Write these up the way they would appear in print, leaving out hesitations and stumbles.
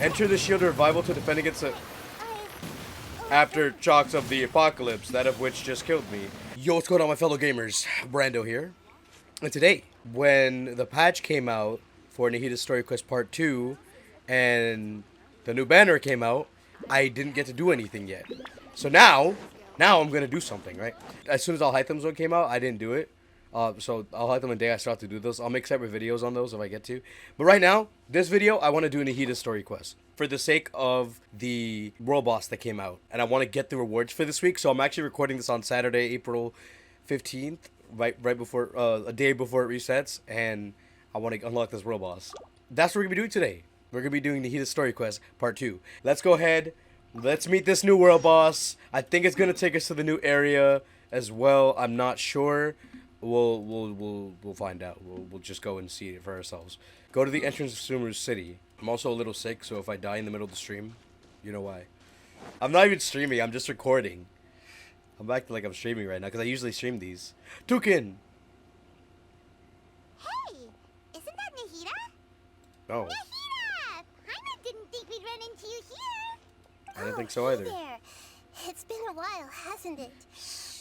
Enter the shield revival to defend against the after shocks of the apocalypse, that of which just killed me. Yo, what's going on, my fellow gamers? Brando here. And today, when the patch came out for Nahida Story Quest Part 2, and the new banner came out, I didn't get to do anything yet. So now I'm gonna do something, right? As soon as All Items one came out, I didn't do it. So I'll have them a day I start to do those. I'll make separate videos on those if I get to. But right now, this video, I want to do Nahida Story Quest for the sake of the world boss that came out. And I want to get the rewards for this week. So I'm actually recording this on Saturday, April 15th, right before, a day before it resets. And I want to unlock this world boss. That's what we're going to be doing today. We're going to be doing Nahida Story Quest Part 2. Let's go ahead. Let's meet this new world boss. I think it's going to take us to the new area as well. I'm not sure. We'll find out. We'll just go and see it for ourselves. Go to the entrance of Sumeru's city. I'm also a little sick, so if I die in the middle of the stream, you know why. I'm not even streaming. I'm just recording. I'm acting like I'm streaming right now because I usually stream these. Tukin. Hey, isn't that Nahida? No. Nahida! I didn't think we'd run into you here. I didn't think so either. Hey there. It's been a while, hasn't it?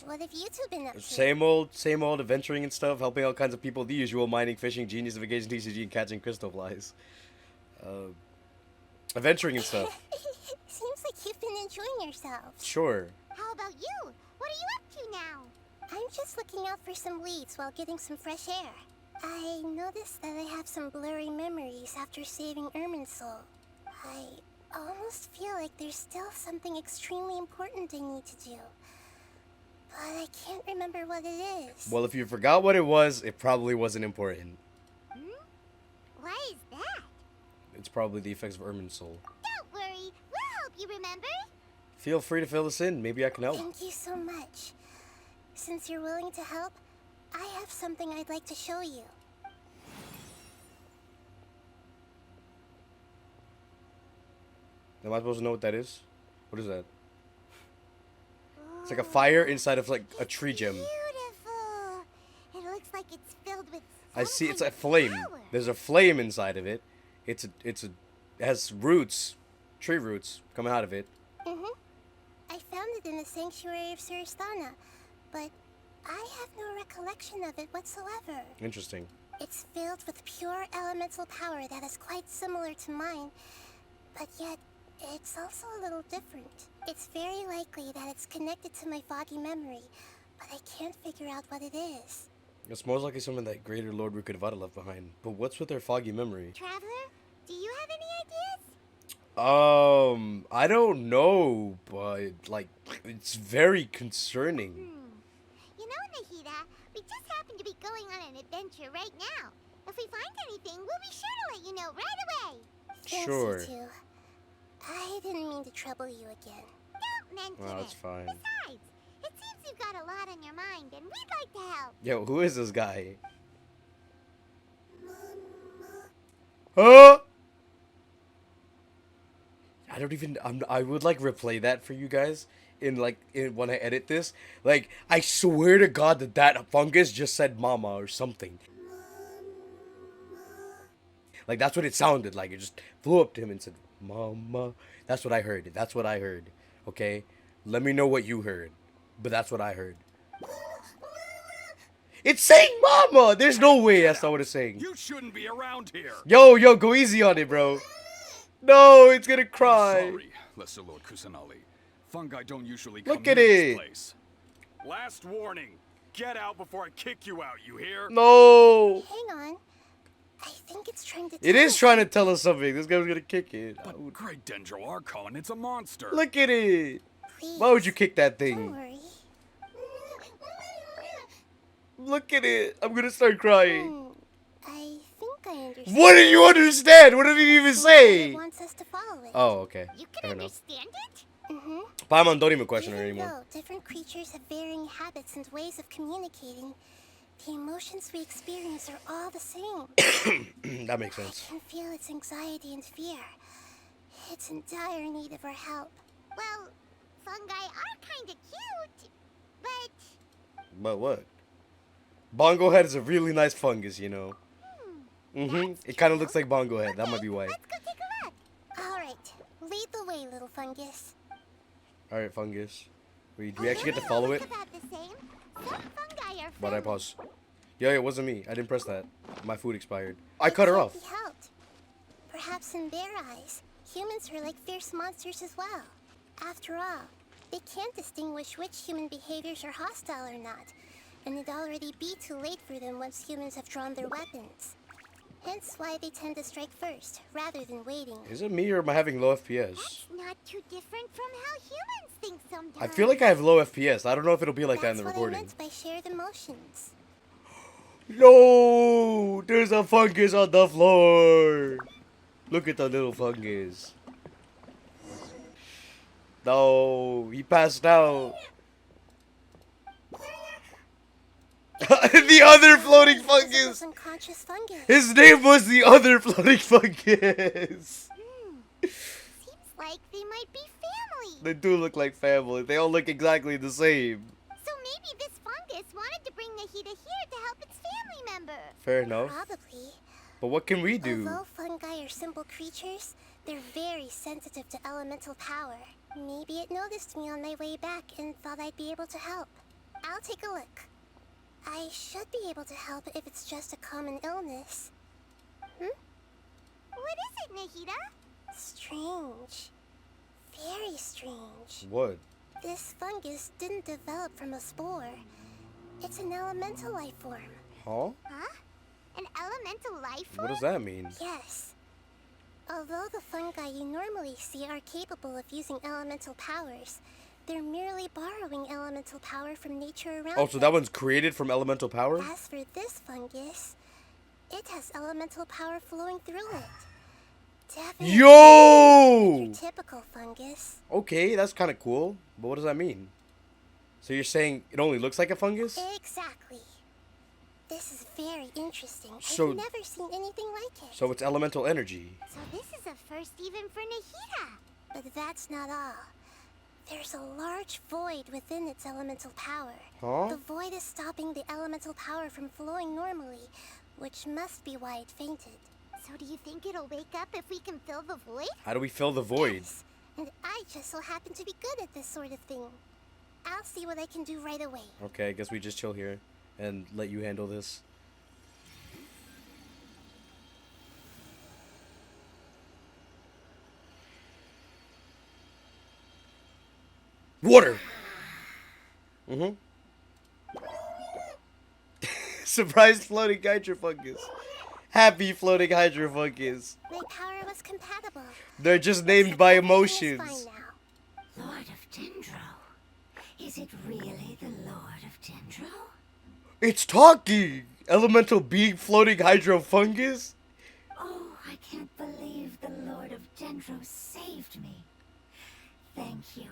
What have you two been up to? Same old adventuring and stuff, helping all kinds of people. The usual mining, fishing, genius, vacation, TCG, and catching crystal flies. Adventuring and stuff. Seems like you've been enjoying yourselves. Sure. How about you? What are you up to now? I'm just looking out for some leads while getting some fresh air. I noticed that I have some blurry memories after saving Irminsul. I almost feel like there's still something extremely important I need to do. But I can't remember what it is. Well, if you forgot what it was, it probably wasn't important. Why is that? It's probably the effects of Irminsul. Don't worry, we'll help you remember. Feel free to fill us in. Maybe I can help. Thank you so much. Since you're willing to help, I have something I'd like to show you. Am I supposed to know what that is? What is that? It's like a fire inside of like a tree gem. Beautiful. It looks like it's filled with. I see. It's a some kind flame. of power. There's a flame inside of it. It has roots, tree roots coming out of it. I found it in the sanctuary of Suristana, but I have no recollection of it whatsoever. Interesting. It's filled with pure elemental power that is quite similar to mine, but yet it's also a little different. It's very likely that it's connected to my foggy memory, but I can't figure out what it is. It's most likely something that Greater Lord Rukadvada left behind. But what's with their foggy memory? Traveler, do you have any ideas? I don't know, but like, it's very concerning. You know, Nahida, we just happen to be going on an adventure right now. If we find anything, we'll be sure to let you know right away. Sure. Thanks, you two. I didn't mean to trouble you again. Don't mention Well, it. that's fine. Besides, it seems you've got a lot on your mind, and we'd like to help. Yo, who is this guy? Huh? I don't even. I would like replay that for you guys when I edit this. Like, I swear to God that fungus just said "mama" or something. Like, that's what it sounded like. It just flew up to him and said "mama." That's what I heard. That's what I heard. Okay, let me know what you heard. But that's what I heard. It's saying "mama." There's no way that's not what it's saying. You shouldn't be around here. Yo, go easy on it, bro. No, it's gonna cry. Sorry, Lesser Lord Kusanali. Fungi don't usually come Look at near it. this place. Last warning. Get out before I kick you out, you hear? No. Hang on. I think it's trying to. It is trying to tell us something. This guy's gonna kick it. But Great Dendro Archon, it's a monster. Look at it. Please, Why would you kick that don't thing? worry. Look at it. I'm gonna start crying. I think I understand. What do you understand? What did he even It say? wants us to follow it. Oh, okay. You Fair can enough. understand it? Mm-hmm. Paimon, don't even question her Even anymore. though different creatures have varying habits and ways of communicating, the emotions we experience are all the same. That makes sense. I can feel its anxiety and fear. It's in dire need of our help. Well, fungi are kind of cute, but... But what? Bongo Head is a really nice fungus, you know. It kind of looks like Bongo Head. That might be why. Let's go take a look. All right, little fungus. Alright, fungus. Wait, do we actually get to follow it? About the same. Some fungi are Why'd I friendly. pause? Yeah, it wasn't me. I didn't press that. My food expired. I cut her It off. can't be helped. Perhaps in their eyes, humans are like fierce monsters as well. After all, they can't distinguish which human behaviors are hostile or not, and it'd already be too late for them once humans have drawn their weapons. Hence why they tend to strike first, rather than waiting. Is it me or am I having low FPS? That's not too different from how humans think sometimes. I feel like I have low FPS. I don't know if it'll be like that in the That's recording. what I meant by shared emotions. No! There's a fungus on the floor! Look at the little fungus. No, he passed out. The other floating This fungus! was unconscious fungus. His name was the other floating fungus! Seems like they might be family. They do look like family. They all look exactly the same. So maybe this fungus wanted to bring Nahida here to help its family member. Fair enough. Probably. But what can we do? Although fungi are simple creatures, they're very sensitive to elemental power. Maybe it noticed me on my way back and thought I'd be able to help. I'll take a look. I should be able to help if it's just a common illness. What is it, Nahida? Strange. Very strange. What? This fungus didn't develop from a spore. It's an elemental life form. Huh? Huh? An elemental life form? What does that mean? Yes. Although the fungi you normally see are capable of using elemental powers, they're merely borrowing elemental power from nature around Oh, so them. that one's created from elemental power? As for this fungus, it has elemental power flowing through it. Definitely Yo! your typical fungus. Okay, that's kind of cool. But what does that mean? So you're saying it only looks like a fungus? Exactly. This is very interesting. So- I've never seen anything like it. So it's elemental energy. So this is a first even for Nahida. But that's not all. There's a large void within its elemental power. Huh? The void is stopping the elemental power from flowing normally, which must be why it fainted. So do you think it'll wake up if we can fill the void? How do we fill the void? Yes, and I just so happen to be good at this sort of thing. I'll see what I can do right away. Okay, I guess we just chill here and let you handle this. Water! Mm-hmm. Surprise floating hydrofungus. Happy floating hydrofungus. My power was compatible. They're just named by Everything is emotions. fine now. Lord of Dendro. Is it really the Lord of Dendro? It's talking! Elemental being floating hydrofungus? Oh, I can't believe the Lord of Dendro saved me. Thank you,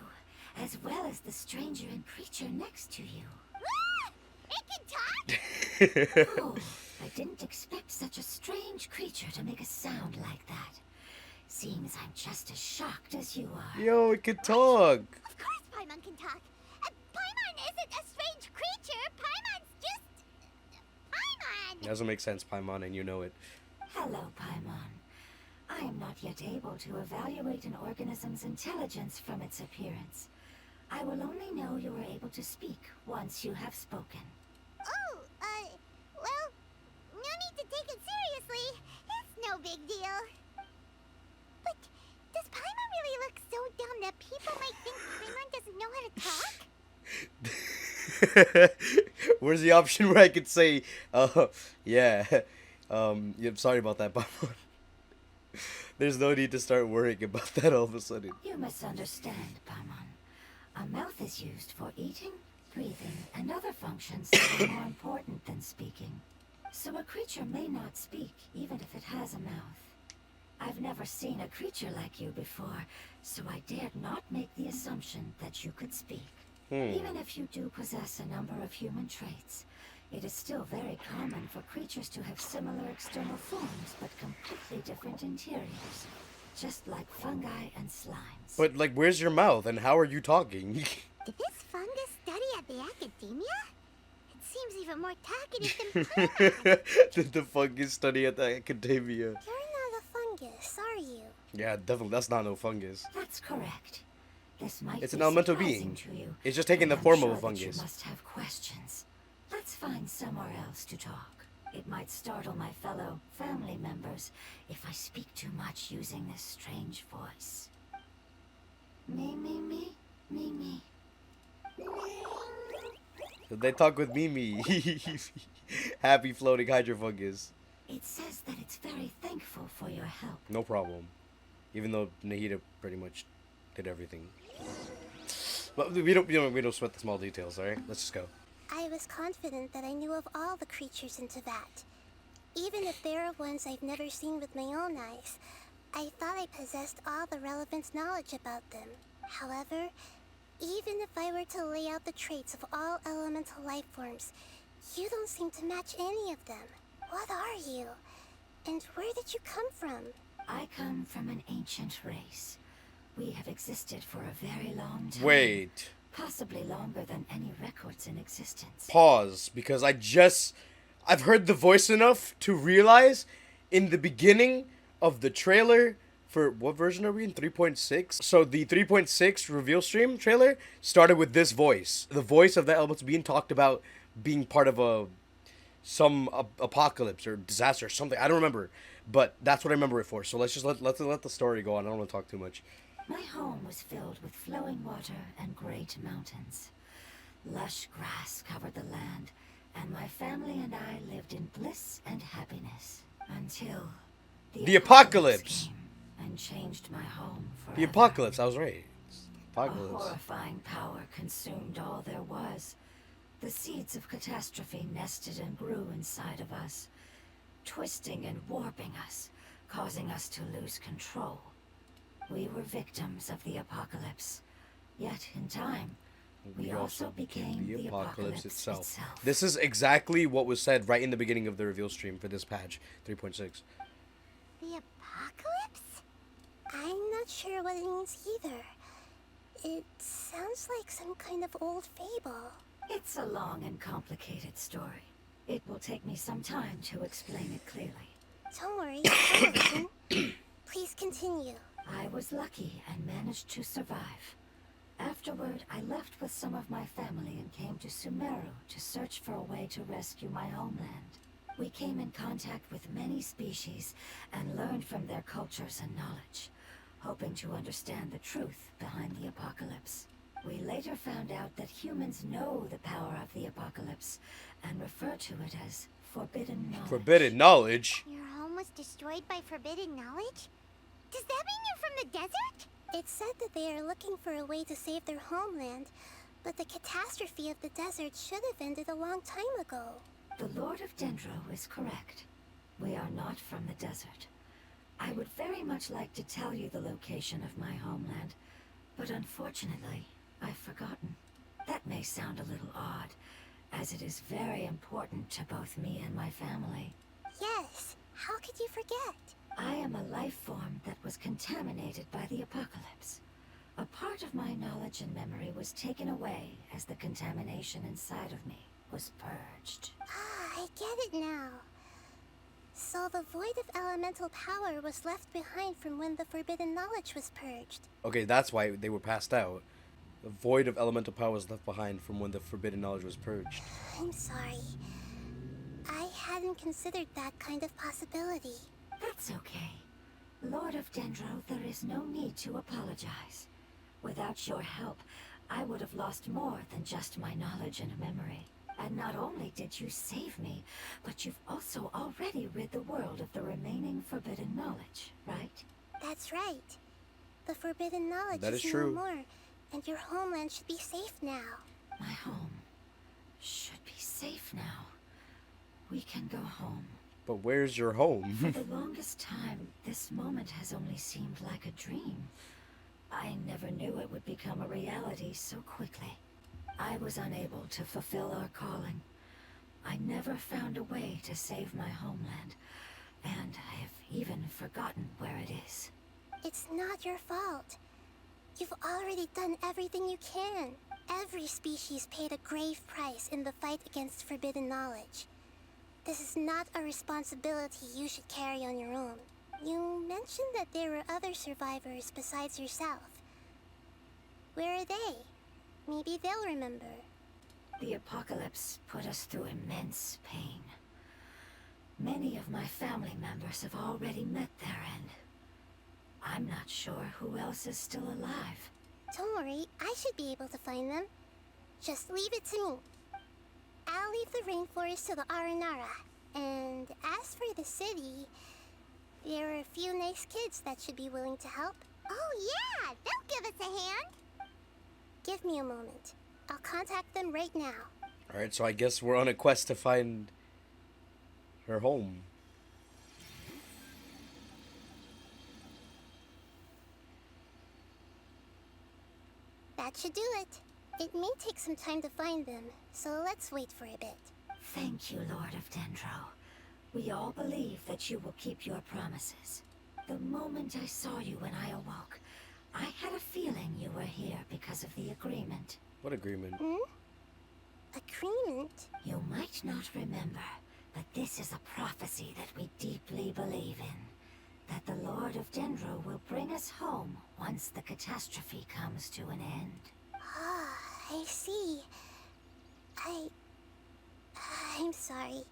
as well as the stranger and creature next to you. It can talk? Oh, I didn't expect such a strange creature to make a sound like that. Seems I'm just as shocked as you are. Yo, it can talk. Of course Paimon can talk. Paimon isn't a strange creature. Paimon's just... Paimon! Doesn't make sense, Paimon, and you know it. Hello, Paimon. I am not yet able to evaluate an organism's intelligence from its appearance. I will only know you are able to speak once you have spoken. Oh, well, no need to take it seriously. It's no big deal. But does Paimon really look so dumb that people might think Paimon doesn't know how to talk? Where's the option where I could say, yeah, yeah, sorry about that, Paimon. There's no need to start worrying about that all of a sudden. You misunderstand, Paimon. A mouth is used for eating, breathing, and other functions that are more important than speaking. So a creature may not speak, even if it has a mouth. I've never seen a creature like you before, so I dared not make the assumption that you could speak. Even if you do possess a number of human traits, it is still very common for creatures to have similar external forms, but completely different interiors. Just like fungi and slimes. But, like, where's your mouth, and how are you talking? Did this fungus study at the academia? It seems even more talkative than Paimon. Did the fungus study at the academia? You're not a fungus, are you? Yeah, definitely. That's not no fungus. That's correct. This might It's be an elemental surprising being. to you, It's just taking but the I'm form sure of a that you fungus. must have questions. Let's find somewhere else to talk. It might startle my fellow family members if I speak too much using this strange voice. Me, me, me, me, me. So they talk with Mimi. Happy floating hydro fungus. It says that it's very thankful for your help. No problem. Even though Nahida pretty much did everything. But we don't sweat the small details, alright? Let's just go. I was confident that I knew of all the creatures in Teyvat. Even if there are ones I've never seen with my own eyes, I thought I possessed all the relevant knowledge about them. However, even if I were to lay out the traits of all elemental life forms, you don't seem to match any of them. What are you? And where did you come from? I come from an ancient race. We have existed for a very long time. Wait. Possibly longer than any records in existence. Pause, because I've heard the voice enough to realize in the beginning of the trailer for, what version are we in? 3.6? So the 3.6 reveal stream trailer started with this voice. The voice of the elemental being talked about being part of some apocalypse or disaster or something. I don't remember, but that's what I remember it for. So let's just let the story go on. I don't want to talk too much. My home was filled with flowing water and great mountains. Lush grass covered the land, and my family and I lived in bliss and happiness until The apocalypse came and changed my home forever. The apocalypse. I was right. A Apocalypse. horrifying power consumed all there was. The seeds of catastrophe nested and grew inside of us, twisting and warping us, causing us to lose control. We were victims of the apocalypse, yet in time, we also became the apocalypse itself. This is exactly what was said right in the beginning of the reveal stream for this patch 3.6. The apocalypse? I'm not sure what it means either. It sounds like some kind of old fable. It's a long and complicated story. It will take me some time to explain it clearly. Don't worry, I'll listen. Please continue. I was lucky and managed to survive. Afterward, I left with some of my family and came to Sumeru to search for a way to rescue my homeland. We came in contact with many species and learned from their cultures and knowledge, hoping to understand the truth behind the apocalypse. We later found out that humans know the power of the apocalypse and refer to it as forbidden knowledge. Forbidden knowledge? Your home was destroyed by forbidden knowledge? Does that mean you're from the desert? It said that they are looking for a way to save their homeland, but the catastrophe of the desert should have ended a long time ago. The Lord of Dendro is correct. We are not from the desert. I would very much like to tell you the location of my homeland, but unfortunately, I've forgotten. That may sound a little odd, as it is very important to both me and my family. Yes, how could you forget? I am a life form that was contaminated by the apocalypse. A part of my knowledge and memory was taken away as the contamination inside of me was purged. Ah, I get it now. So the void of elemental power was left behind from when the forbidden knowledge was purged. Okay, that's why they were passed out. The void of elemental power was left behind from when the forbidden knowledge was purged. I'm sorry. I hadn't considered that kind of possibility. That's okay. Lord of Dendro, there is no need to apologize. Without your help, I would have lost more than just my knowledge and memory. And not only did you save me, but you've also already rid the world of the remaining forbidden knowledge, right? That's right. The forbidden knowledge That is no true. more, and your homeland should be safe now. My home should be safe now. We can go home. But where's your home? For the longest time, this moment has only seemed like a dream. I never knew it would become a reality so quickly. I was unable to fulfill our calling. I never found a way to save my homeland, and I have even forgotten where it is. It's not your fault. You've already done everything you can. Every species paid a grave price in the fight against forbidden knowledge. This is not a responsibility you should carry on your own. You mentioned that there were other survivors besides yourself. Where are they? Maybe they'll remember. The apocalypse put us through immense pain. Many of my family members have already met their end. I'm not sure who else is still alive. Don't worry, I should be able to find them. Just leave it to me. I'll leave the rainforest to the Aranara. And as for the city, there are a few nice kids that should be willing to help. Oh yeah, they'll give us a hand. Give me a moment. I'll contact them right now. Alright, so I guess we're on a quest to find her home. That should do it. It may take some time to find them, so let's wait for a bit. Thank you, Lord of Dendro. We all believe that you will keep your promises. The moment I saw you when I awoke, I had a feeling you were here because of the agreement. What agreement? Agreement? You might not remember, but this is a prophecy that we deeply believe in. That the Lord of Dendro will bring us home once the catastrophe comes to an end. Ah, I see. I'm sorry.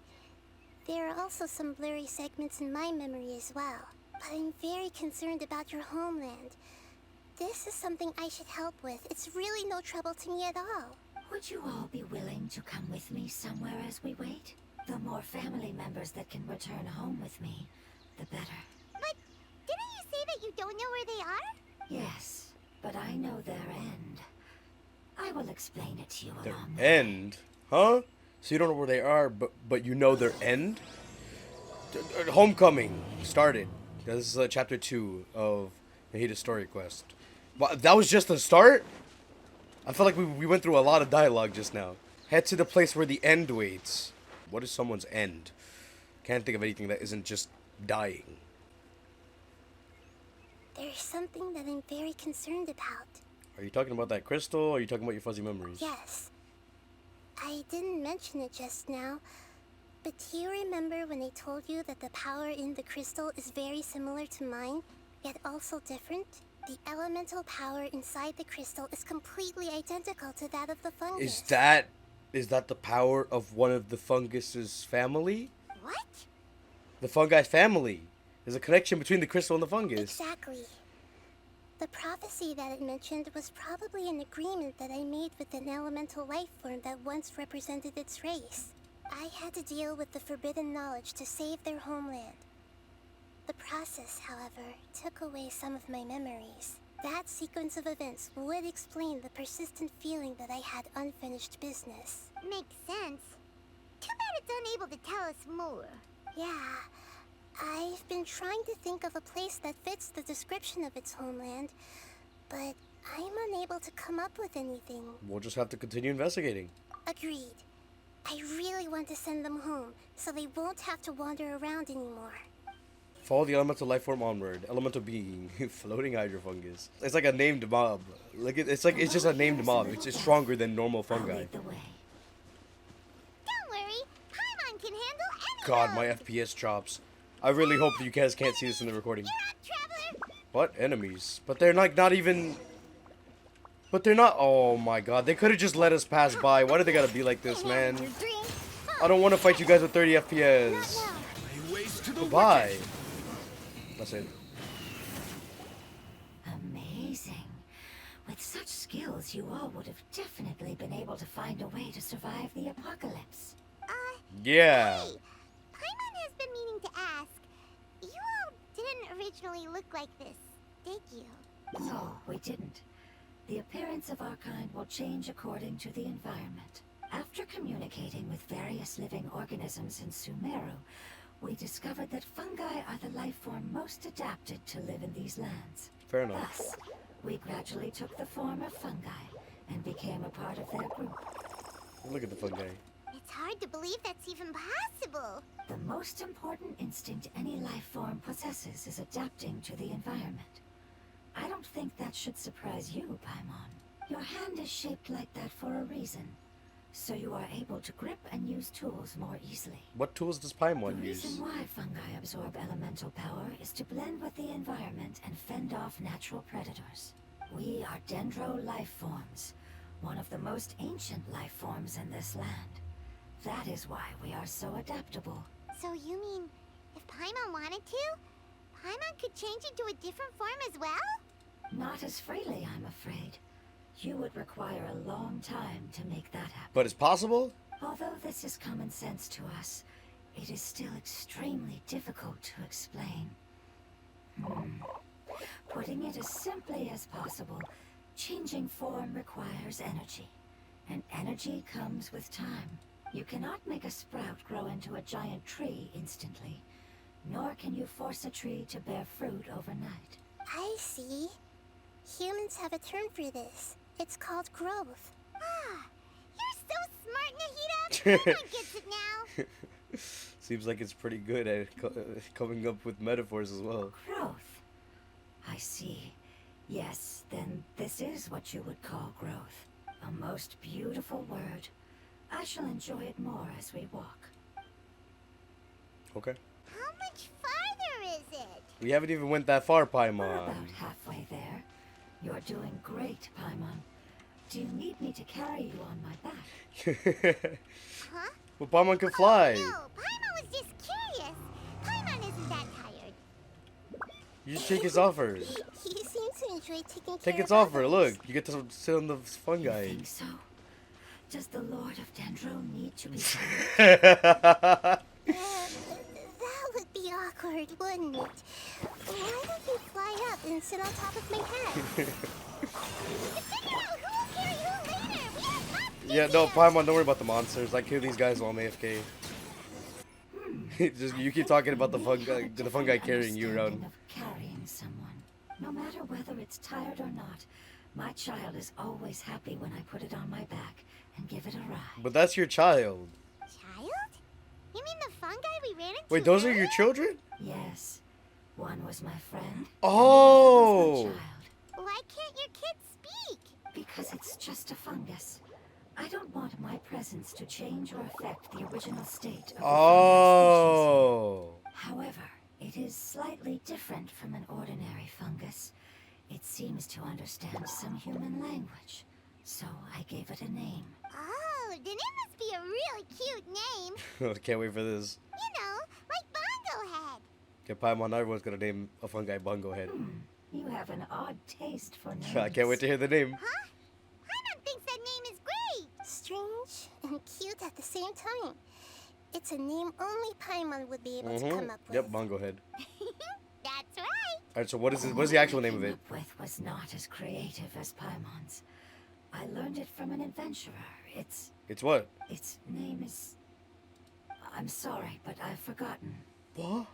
There are also some blurry segments in my memory as well. But I'm very concerned about your homeland. This is something I should help with. It's really no trouble to me at all. Would you all be willing to come with me somewhere as we wait? The more family members that can return home with me, the better. But didn't you say that you don't know where they are? Yes, but I know their end. I will explain it to you Their along the way. end? Huh? So you don't know where they are, but you know their end? Homecoming started. This is chapter 2 of Nahida's story quest. Wow, that was just the start? I feel like we went through a lot of dialogue just now. Head to the place where the end waits. What is someone's end? Can't think of anything that isn't just dying. There's something that I'm very concerned about. Are you talking about that crystal, or are you talking about your fuzzy memories? Yes. I didn't mention it just now, but do you remember when I told you that the power in the crystal is very similar to mine, yet also different? The elemental power inside the crystal is completely identical to that of the fungus. Is that the power of one of the fungus's family? What? The fungi family. There's a connection between the crystal and the fungus. Exactly. The prophecy that it mentioned was probably an agreement that I made with an elemental life form that once represented its race. I had to deal with the forbidden knowledge to save their homeland. The process, however, took away some of my memories. That sequence of events would explain the persistent feeling that I had unfinished business. Makes sense. Too bad it's unable to tell us more. Yeah, I've been trying to think of a place that fits the description of its homeland, but I'm unable to come up with anything. We'll just have to continue investigating. Agreed. I really want to send them home, so they won't have to wander around anymore. Follow the elemental life form onward. Elemental being, floating hydrofungus. It's like a named mob. It's just a named mob. It's stronger than normal I'll fungi. lead the way. Don't worry, Paimon can handle any God, my of FPS drops. I really hope that you guys can't see this in the recording. You're up, Traveler! What? Enemies? But they're not even... But they're not... Oh my god, they could have just let us pass by. Why do they gotta be like this, man? Your dream. I don't want to fight you guys with 30 FPS. Not Ways to the Goodbye. That's it. Amazing. With such skills, you all would have definitely been able to find a way to survive the apocalypse. Yeah. Hey, Paimon has been meaning to ask. You all didn't originally look like this, did you? No, we didn't. The appearance of our kind will change according to the environment. After communicating with various living organisms in Sumeru, we discovered that fungi are the life form most adapted to live in these lands. Fair enough. Thus, we gradually took the form of fungi and became a part of their group. Look at the fungi. It's hard to believe that's even possible. The most important instinct any life form possesses is adapting to the environment. I don't think that should surprise you, Paimon. Your hand is shaped like that for a reason. so you are able to grip and use tools more easily. What tools does The Paimon use? reason why fungi absorb elemental power is to blend with the environment and fend off natural predators. We are dendro life forms, one of the most ancient life forms in this land. That is why we are so adaptable. So you mean, if Paimon wanted to, Paimon could change into a different form as well? Not as freely, I'm afraid. You would require a long time to make that happen. But it's possible? Although this is common sense to us, it is still extremely difficult to explain. Putting it as simply as possible, changing form requires energy. And energy comes with time. You cannot make a sprout grow into a giant tree instantly, nor can you force a tree to bear fruit overnight. I see. Humans have a term for this. It's called growth. Ah, you're so smart, Nahida! Paimon gets it now! Seems like it's pretty good at coming up with metaphors as well. Growth. I see. Yes, then this is what you would call growth. A most beautiful word. I shall enjoy it more as we walk. Okay. How much farther is it? We haven't even went that far, We're Paimon. about halfway there. You're doing great, Paimon. Do you need me to carry you on my back? Huh? Well, Paimon can fly. No, Paimon was just curious. Paimon isn't that tired. You just take his offer. He seems to enjoy taking care Take its of offer. others. Look, you get to sit on the You fungi. think so? Does the Lord of Dendro need to be carried? That would be awkward, wouldn't it? Why don't you fly up and sit on top of my head? Figure out who will carry who later. We have lots to Yeah, no, do. Paimon, don't worry about the monsters. I kill these guys while I'm AFK. Just you keep talking about the fungi carrying you around. Understanding of carrying someone. No matter whether it's tired or not, my child is always happy when I put it on my back and give it a ride. But that's your child. Child? You mean the fungi we ran into? Wait, those are earlier? your children? Yes, one was my friend. Oh. And the other was my child. Why can't your kid speak? Because it's just a fungus. I don't want my presence to change or affect the original state of the fungi Oh. species. However, it is slightly different from an ordinary fungus. It seems to understand some human language, so I gave it a name. Oh, then it must be a really cute name. Can't wait for this. You know, like Bongo Head. Okay, Paimon, everyone's gonna name a fungi Bongo Head. You have an odd taste for names. I can't wait to hear the name. Huh? Paimon thinks that name is great. Strange and cute at the same time. It's a name only Paimon would be able to come up with. Yep, Bongo Head. That's right. Alright, so what is it? What is the actual name of it? What I came up with was not as creative as Paimon's. I learned it from an adventurer. It's what? Its name is... I'm sorry, but I've forgotten. What?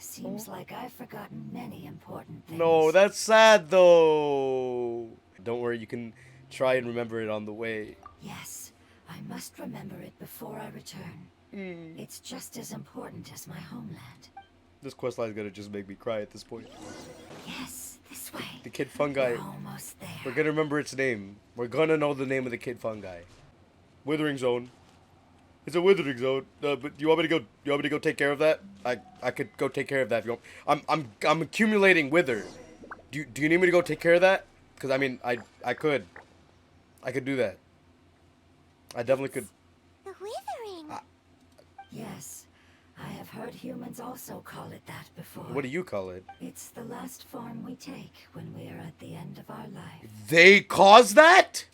Seems like I've forgotten many important things. No, that's sad though. Don't worry, you can try and remember it on the way. Yes, I must remember it before I return. It's just as important as my homeland. This questline is gonna just make me cry at this point. Yes, this way. The kid fungi. We're almost there. We're gonna remember its name. We're gonna know the name of the kid fungi. Withering zone. It's a withering zone. But you want me to go? You want me to go take care of that? I could go take care of that if you want. I'm accumulating wither. Do you need me to go take care of that? Cause I mean I could do that. I definitely could. The withering. Yes, I have heard humans also call it that before. What do you call it? It's the last form we take when we are at the end of our life. They cause that?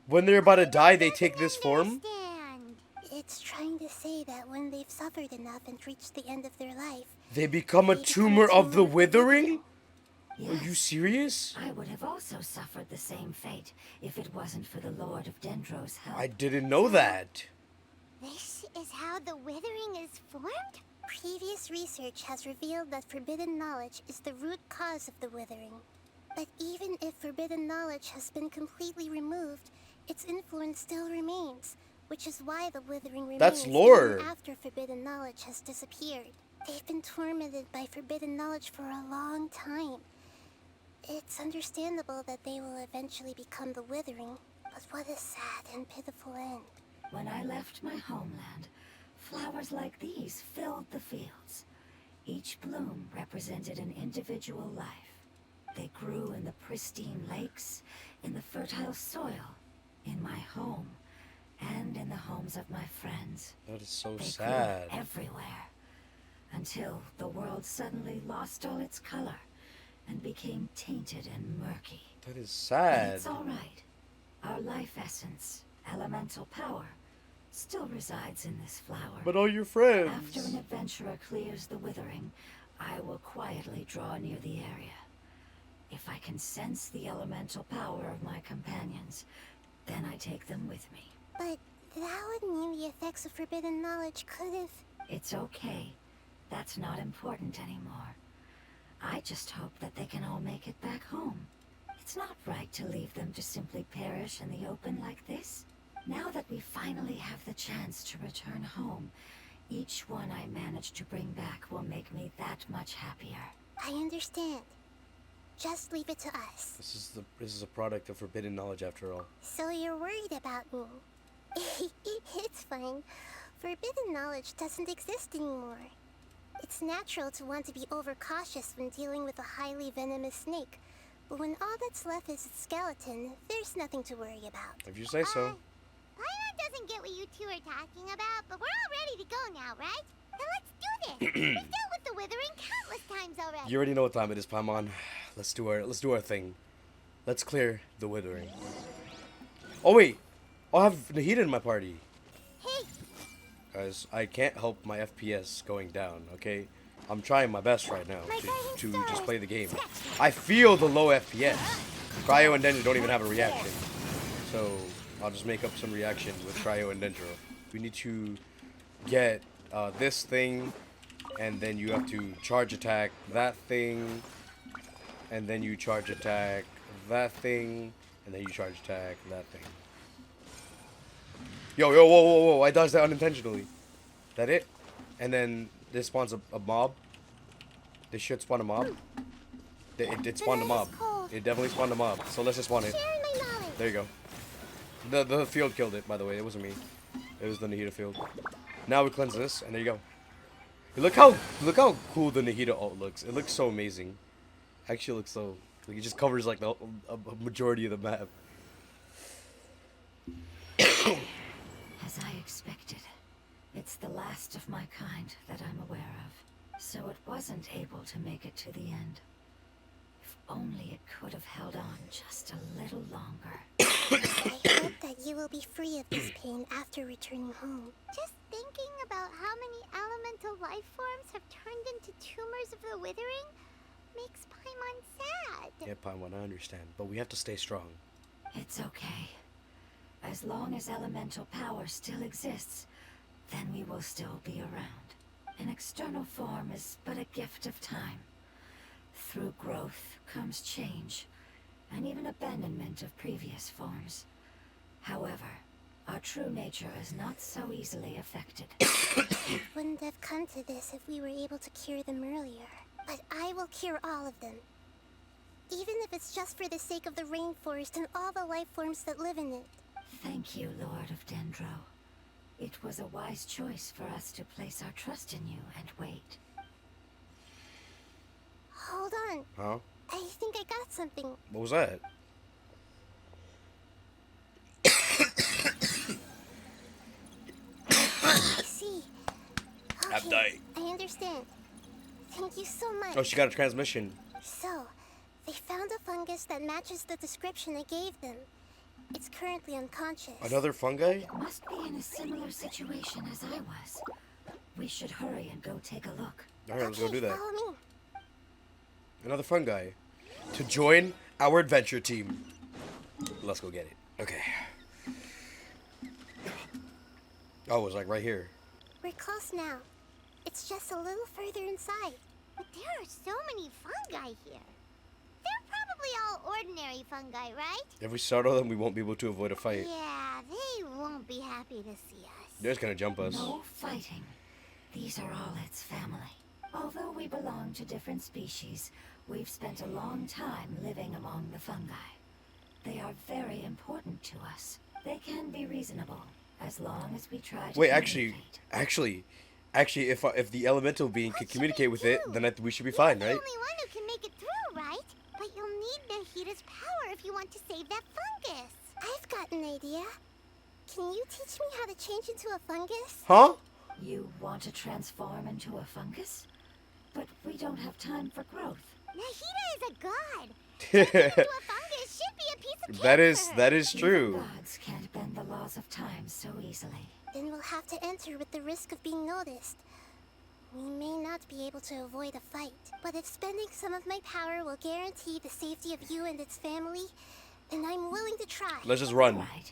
When they're about to die, they take this form? Understand. It's trying to say that when they've suffered enough and reached the end of their life, They become a tumor of the withering? Yes, Are you serious? I would have also suffered the same fate if it wasn't for the Lord of Dendro's help. I didn't know that. This is how the withering is formed? previous research has revealed that forbidden knowledge is the root cause of the withering. But even if forbidden knowledge has been completely removed, its influence still remains, which is why the withering remains That's lore. even after forbidden knowledge has disappeared. They've been tormented by forbidden knowledge for a long time. It's understandable that they will eventually become the withering, But what a sad and pitiful end. When I left my homeland, flowers like these filled the fields. Each bloom represented an individual life. They grew in the pristine lakes, in the fertile soil, in my home, and in the homes of my friends. That is so They sad. grew everywhere, until the world suddenly lost all its color and became tainted and murky. That is But sad. it's all right. Our life essence, elemental power, still resides in this flower. But all your After friends. an adventurer clears the withering, I will quietly draw near the area. If I can sense the elemental power of my companions, then I take them with me. But that would mean the effects of forbidden knowledge could have... It's okay. That's not important anymore. I just hope that they can all make it back home. It's not right to leave them to simply perish in the open like this. Now that we finally have the chance to return home, each one I manage to bring back will make me that much happier. I understand. Just leave it to us. This is a product of forbidden knowledge after all. So you're worried about me? It's fine. Forbidden knowledge doesn't exist anymore. It's natural to want to be overcautious when dealing with a highly venomous snake. But when all that's left is its skeleton, there's nothing to worry about. If you say so. Paimon doesn't get what you two are talking about, but we're all ready to go now, right? Then let's do this. We've dealt with the withering countless times already. You already know what time it is, Paimon. Let's do our thing. Let's clear the withering. Oh wait, I'll have Nahida in my party. Hey, Guys, I can't help my FPS going down, okay? I'm trying my best right now to just play the game. I feel the low FPS. Cryo and Dendro don't even have a reaction. So, I'll just make up some reaction with Cryo and Dendro. We need to get this thing, and then you have to charge attack that thing, and then you charge attack that thing, and then you charge attack that thing. Yo, whoa, I dodged that unintentionally. That it? And then this spawns a mob. This should spawn a mob. It spawned a mob. It definitely spawned a mob. So let's just spawn it. Sharing my knowledge. There you go. The field killed it, by the way. It wasn't me. It was the Nahida field. Now we cleanse this, and there you go. Look how cool the Nahida ult looks. It looks so amazing. Actually, looks so like it just covers like a majority of the map. As I expected, it's the last of my kind that I'm aware of, so it wasn't able to make it to the end. If only it could have held on just a little longer. I hope that you will be free of this pain after returning home. just thinking about how many elemental life forms have turned into tumors of the withering makes Paimon sad. Yeah, Paimon, I understand, but we have to stay strong. It's okay. As long as elemental power still exists, then we will still be around. An external form is but a gift of time. Through growth comes change, and even abandonment of previous forms. However, our true nature is not so easily affected. It wouldn't have come to this if we were able to cure them earlier. But I will cure all of them. Even if it's just for the sake of the rainforest and all the life forms that live in it. Thank you, Lord of Dendro. It was a wise choice for us to place our trust in you and wait. Hold on. Huh? I think I got something. What was that? I see. I've Okay, died. I understand. Thank you so much. Oh, she got a transmission. So, they found a fungus that matches the description I gave them. It's currently unconscious. Another fungi? Must be in a similar situation as I was. We should hurry and go take a look. Alright, let's go do that. Follow me. Another fungi. To join our adventure team. Let's go get it. Okay. Oh, it was like right here. We're close now. It's just a little further inside. But there are so many fungi here. They're probably all ordinary fungi, right? If we startle them, we won't be able to avoid a fight. Yeah, they won't be happy to see us. They're just gonna jump us. No fighting. These are all its family. Although we belong to different species, we've spent a long time living among the fungi. They are very important to us. They can be reasonable, as long as we try to Wait, communicate. actually, if the elemental being can communicate with it, then we should be fine, You're right? the only one who can make it through, right? But you'll need Nahida's power if you want to save that fungus. I've got an idea. Can you teach me how to change into a fungus? Huh? You want to transform into a fungus? But we don't have time for growth. Nahida is a god. Into a fungus should be a piece of cake that is Even true. gods can't bend the laws of time so easily. Then we'll have to enter with the risk of being noticed. We may not be able to avoid a fight, but if spending some of my power will guarantee the safety of you and its family, then I'm willing to try. Let's just run. Right.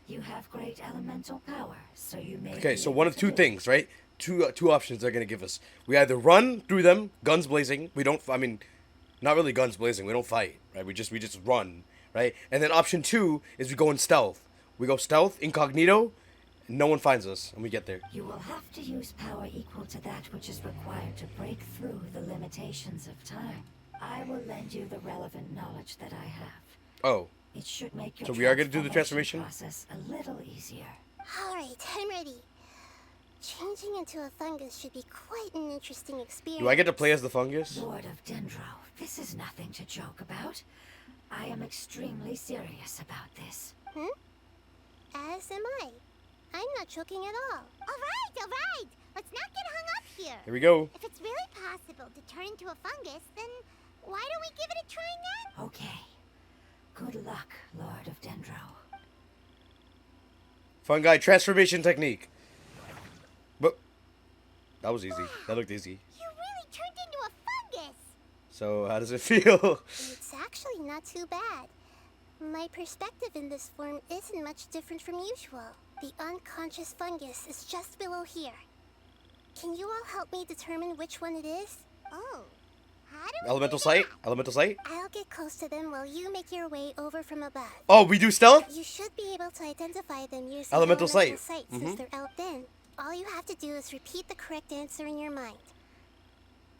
You have great elemental power, so you may. Okay, be so able one of to two do it. things, right? Two options they're gonna give us. We either run through them, guns blazing. We don't. I mean, not really guns blazing. We don't fight, right? We just run, right? And then option two is we go in stealth. We go stealth, incognito, no one finds us, and we get there. You will have to use power equal to that which is required to break through the limitations of time. I will lend you the relevant knowledge that I have. Oh, It should make your So we are gonna do the transformation? process a little easier. Alright, I'm ready. Changing into a fungus should be quite an interesting experience. do I get to play as the fungus? Lord of Dendro, this is nothing to joke about. I am extremely serious about this. As am I. I'm not joking at all. All right. Let's not get hung up here. Here we go. If it's really possible to turn into a fungus, then why don't we give it a try now? Okay. Good luck, Lord of Dendro. Fungi transformation technique. But that was easy. That looked easy. You really turned into a fungus. So how does it feel? It's actually not too bad. My perspective in this form isn't much different from usual. The unconscious fungus is just below here. Can you all help me determine which one it is? Oh, how do we Elemental do sight? that? Elemental sight? I'll get close to them while you make your way over from above. Oh, we do stealth? You should be able to identify them using Elemental sight. since Mhm. they're out then. All you have to do is repeat the correct answer in your mind.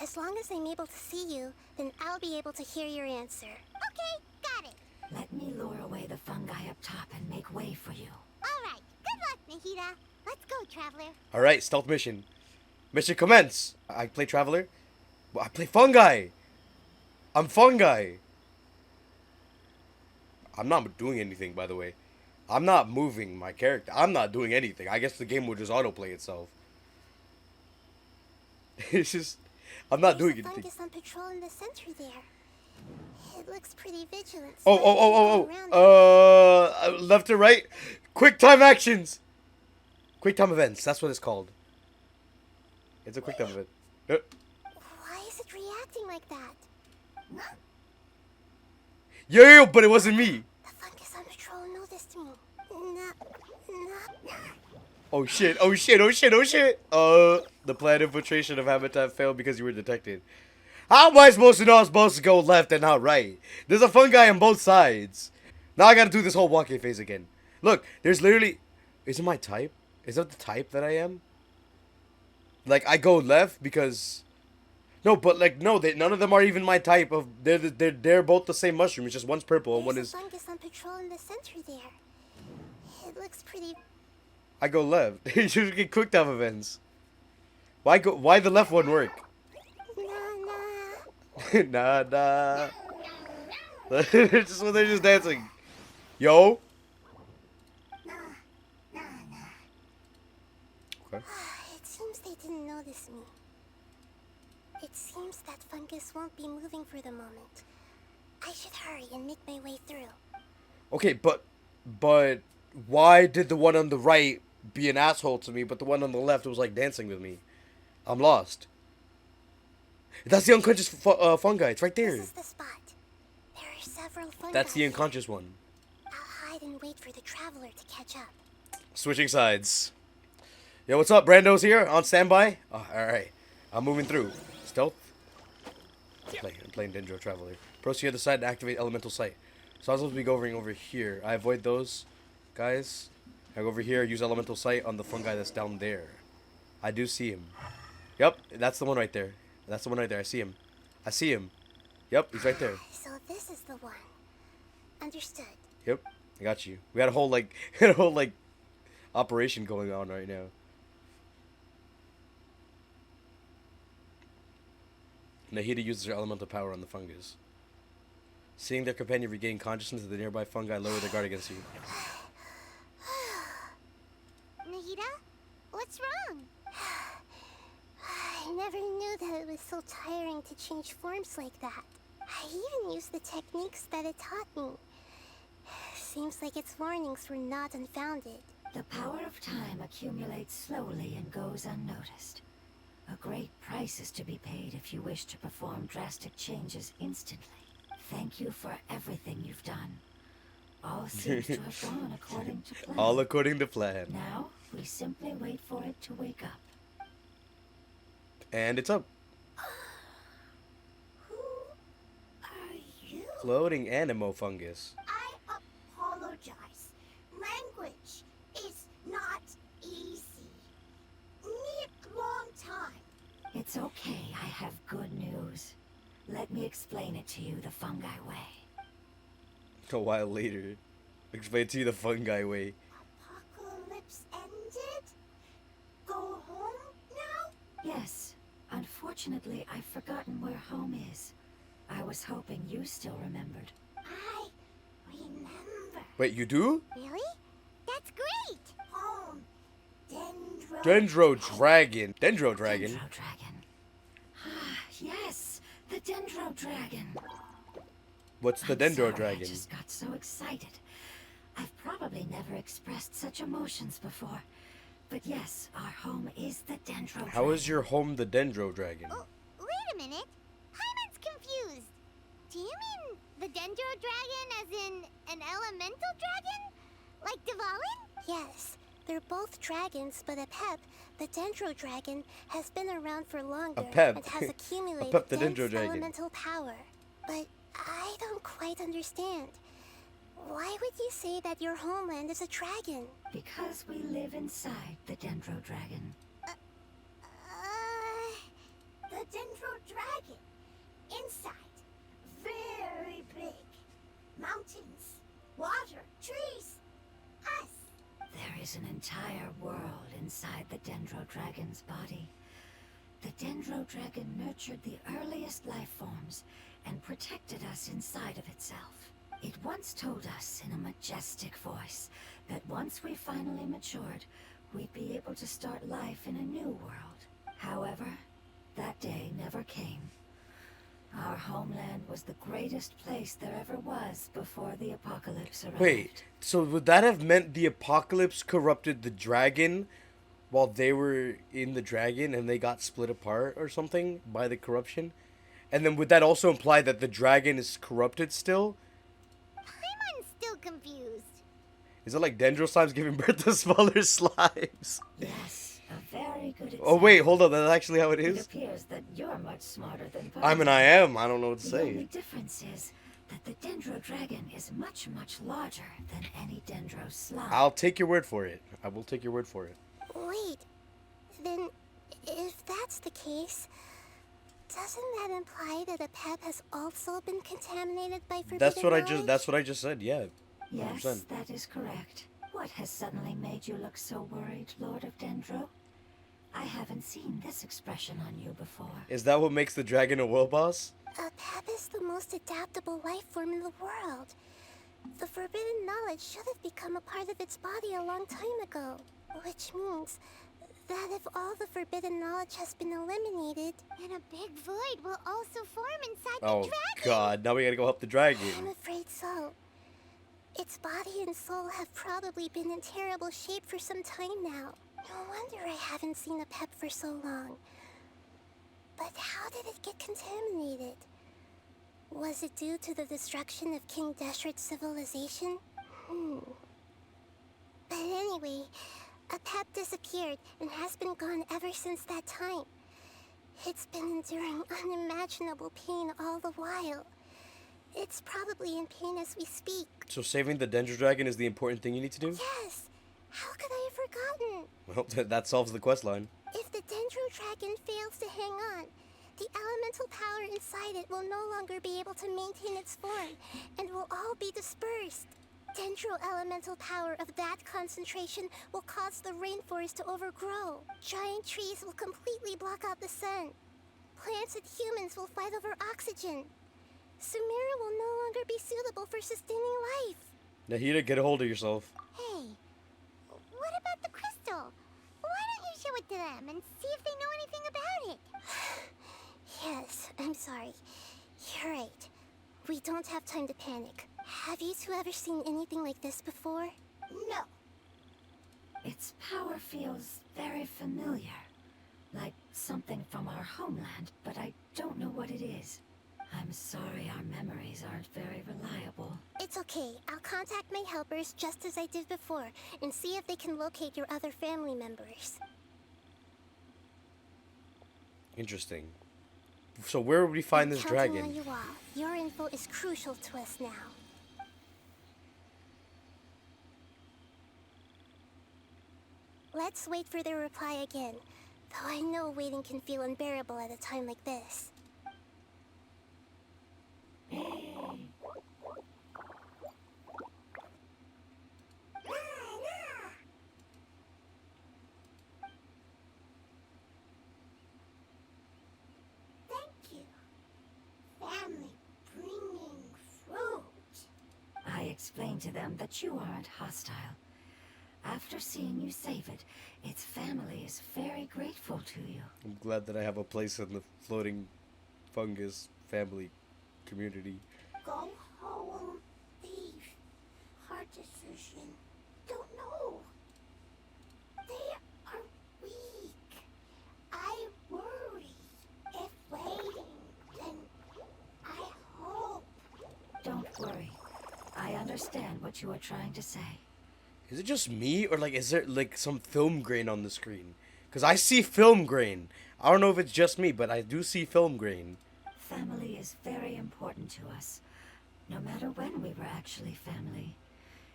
As long as I'm able to see you, then I'll be able to hear your answer. Okay, got it. Let me lure away the fungi up top and make way for you. All right. Good luck, Nahida. Let's go, traveler. Alright, stealth mission. Mission commence. I play traveler. Well, I play fungi. I'm fungi. I'm not doing anything, by the way. I'm not moving my character. I'm not doing anything. I guess the game will just autoplay itself. It's just, I'm not doing There's a anything. fungus on patrol in the center there. It looks pretty vigilant. Oh, so I can't go around it. left to right. Quick time actions. Quick time events. That's what it's called. It's a quick time event. Why is it reacting like that? Yo, but it wasn't me. The fungus on patrol noticed me. No. Oh shit, the planned infiltration of habitat failed because you were detected. How am I supposed to know I'm supposed to go left and not right? There's a fungi on both sides. Now I gotta do this whole walking phase again. Look, there's literally... Is it my type? Is that the type that I am? Like, I go left because... No, but like, no, none of them are even my type of... They're both the same mushroom. It's just one's purple and one There's is... a fungus on patrol in the center there. It looks pretty... I go left. You should get quick time events. Why the left one work? Nah. Nah. It's just when they're just dancing. Yo. Okay. It seems they didn't notice me. It seems that fungus won't be moving for the moment. I should hurry and make my way through. Okay, but why did the one on the right be an asshole to me, but the one on the left was like dancing with me? I'm lost. That's the unconscious fungi. It's right there. This is the spot. There are several fungi. That's the here. unconscious one. I'll hide and wait for the traveler to catch up. Switching sides. Yo, what's up? Brando's here on standby. Oh, all right. I'm moving through. Stealth. I'm playing Dendro Traveler. Proceed to the other side and activate elemental sight. So I'm supposed to be going over here. I avoid those guys. I go over here, use elemental sight on the fungi that's down there. I do see him. Yep, that's the one right there. That's the one right there. I see him. I see him. Yep, he's right there. So this is the one. Understood. Yep, I got you. We got a whole a whole operation going on right now. Nahida uses her elemental power on the fungus. Seeing their companion regain consciousness, the nearby fungi lower their guard against you. Nahida? What's wrong? I never knew that it was so tiring to change forms like that. I even used the techniques that it taught me. Seems like its warnings were not unfounded. The power of time accumulates slowly and goes unnoticed. A great price is to be paid if you wish to perform drastic changes instantly. Thank you for everything you've done. All seems to have gone according to plan. All according to plan. Now, we simply wait for it to wake up. And it's up. Who are you? Floating animo fungus. I apologize. Language is not easy. Need long time. It's okay, I have good news. Let me explain it to you the fungi way. A while later. Explain to you the fungi way. Apocalypse ended? Go home now? Yes. Unfortunately, I've forgotten where home is. I was hoping you still remembered. I remember. Wait, you do? Really? That's great! Home. Dendro. Dendro dragon. Dendro dragon. Dendro dragon. Ah, yes, the Dendro dragon. What's the I'm Dendro sorry, dragon? I just got so excited. I've probably never expressed such emotions before. But yes, our home is the Dendro dragon. How is your home the Dendro dragon? Oh, wait a minute. Paimon's confused. Do you mean the Dendro dragon as in an elemental dragon? Like Dvalin? Yes, they're both dragons, but Apep, the Dendro dragon, has been around for longer Apep. and has accumulated Apep the dense Dendro dragon. elemental power. But I don't quite understand. Why would you say that your homeland is a dragon? Because we live inside the Dendro dragon. The Dendro dragon. Inside. Very big. Mountains. Water. Trees. Us. There is an entire world inside the Dendro dragon's body. The Dendro dragon nurtured the earliest life forms and protected us inside of itself. It once told us in a majestic voice that once we finally matured, we'd be able to start life in a new world. However, that day never came. Our homeland was the greatest place there ever was before the apocalypse arrived. Wait, so would that have meant the apocalypse corrupted the dragon while they were in the dragon and they got split apart or something by the corruption? And then would that also imply that the dragon is corrupted still? Paimon's still confused. Is it like Dendro slimes giving birth to smaller slimes? Yes, a very good example. Oh wait, hold on, that's actually how it It is? appears that you're much smarter than I mean, I am. I don't know what to The only say. difference is that the Dendro dragon is much, much larger than any Dendro slime. I'll take your word for it. I will take your word for it. Wait, then if that's the case, doesn't that imply that Apep has also been contaminated by forbidden knowledge? That's what I just said. Yeah. Yes, 100%. that is correct. What has suddenly made you look so worried, Lord of Dendro? I haven't seen this expression on you before. Is that what makes the dragon a world boss? Apep is the most adaptable life form in the world. The forbidden knowledge should have become a part of its body a long time ago. Which means that if all the forbidden knowledge has been eliminated, And a big void will also form inside the Oh dragon. god, now we gotta go help the I'm dragon. afraid so. Its body and soul have probably been in terrible shape for some time now. No wonder I haven't seen Apep for so long. But how did it get contaminated? Was it due to the destruction of King Deshret's civilization? But anyway, Apep disappeared and has been gone ever since that time. It's been enduring unimaginable pain all the while. It's probably in pain as we speak. So saving the Dendro dragon is the important thing you need to do? Yes! How could I have forgotten? Well, that solves the quest line. If the Dendro Dragon fails to hang on, The elemental power inside it will no longer be able to maintain its form, and will all be dispersed. Dendro elemental power of that concentration will cause the rainforest to overgrow. Giant trees will completely block out the sun. Plants and humans will fight over oxygen. Sumeru will no longer be suitable for sustaining life. Nahida, get a hold of yourself. Hey, what about the crystal? Why don't you show it to them and see if they know anything about it? Yes, I'm sorry. You're right. We don't have time to panic. Have you two ever seen anything like this before? No. Its power feels very familiar. Like something from our homeland, but I don't know what it is. I'm sorry our memories aren't very reliable. It's okay. I'll contact my helpers just as I did before and see if they can locate your other family members. Interesting. So where would we find this Counting dragon? on you all. Your info is crucial to us now. Let's wait for their reply again. Though I know waiting can feel unbearable at a time like this. Thank you. Family bringing fruit. I explained to them that you aren't hostile. After seeing you save it, its family is very grateful to you. I'm glad that I have a place in the floating fungus family community. Go home, thief. Hard decision. Don't know. They are weak. I worry. If waiting, then I hope. Don't worry. I understand what you are trying to say. Is it just me, or like is there like some film grain on the screen? Because I see film grain. I don't know if it's just me, but I do see film grain. Family is very important to us. No matter when we were actually family.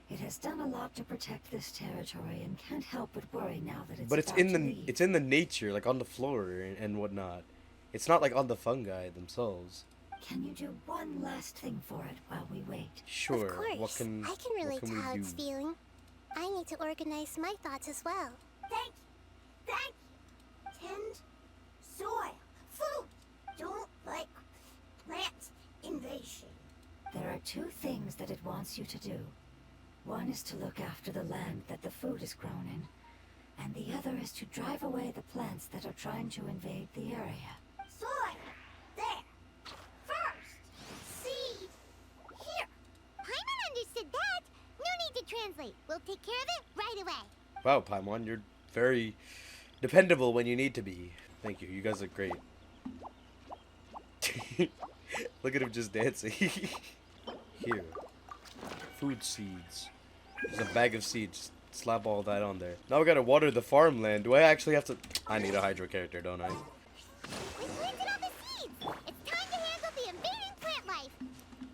It has done a lot to protect this territory and can't help but worry now that it's But it's about in to the leave. it's in the nature, like on the floor and whatnot. It's not like on the fungi themselves. Can you do one last thing for it while we wait? Sure. Of course. What can I can relate what can to we how do? it's feeling. I need to organize my thoughts as well. Thank you. Thank you. Tend soil. Food. Don't like plant invasion. There are two things that it wants you to do. One is to look after the land that the food is grown in, and the other is to drive away the plants that are trying to invade the area. Soil. There. First. Seed. Here. Paimon understood that. No need to translate. We'll take care of it right away. Wow, Paimon, you're very dependable when you need to be. Thank you. You guys look great. Look at him just dancing. Here. Food seeds. There's a bag of seeds. Slap all that on there. Now we gotta water the farmland. Do I actually have to... I need a hydro character, don't I? We planted all the seeds. It's time to handle the invading plant life.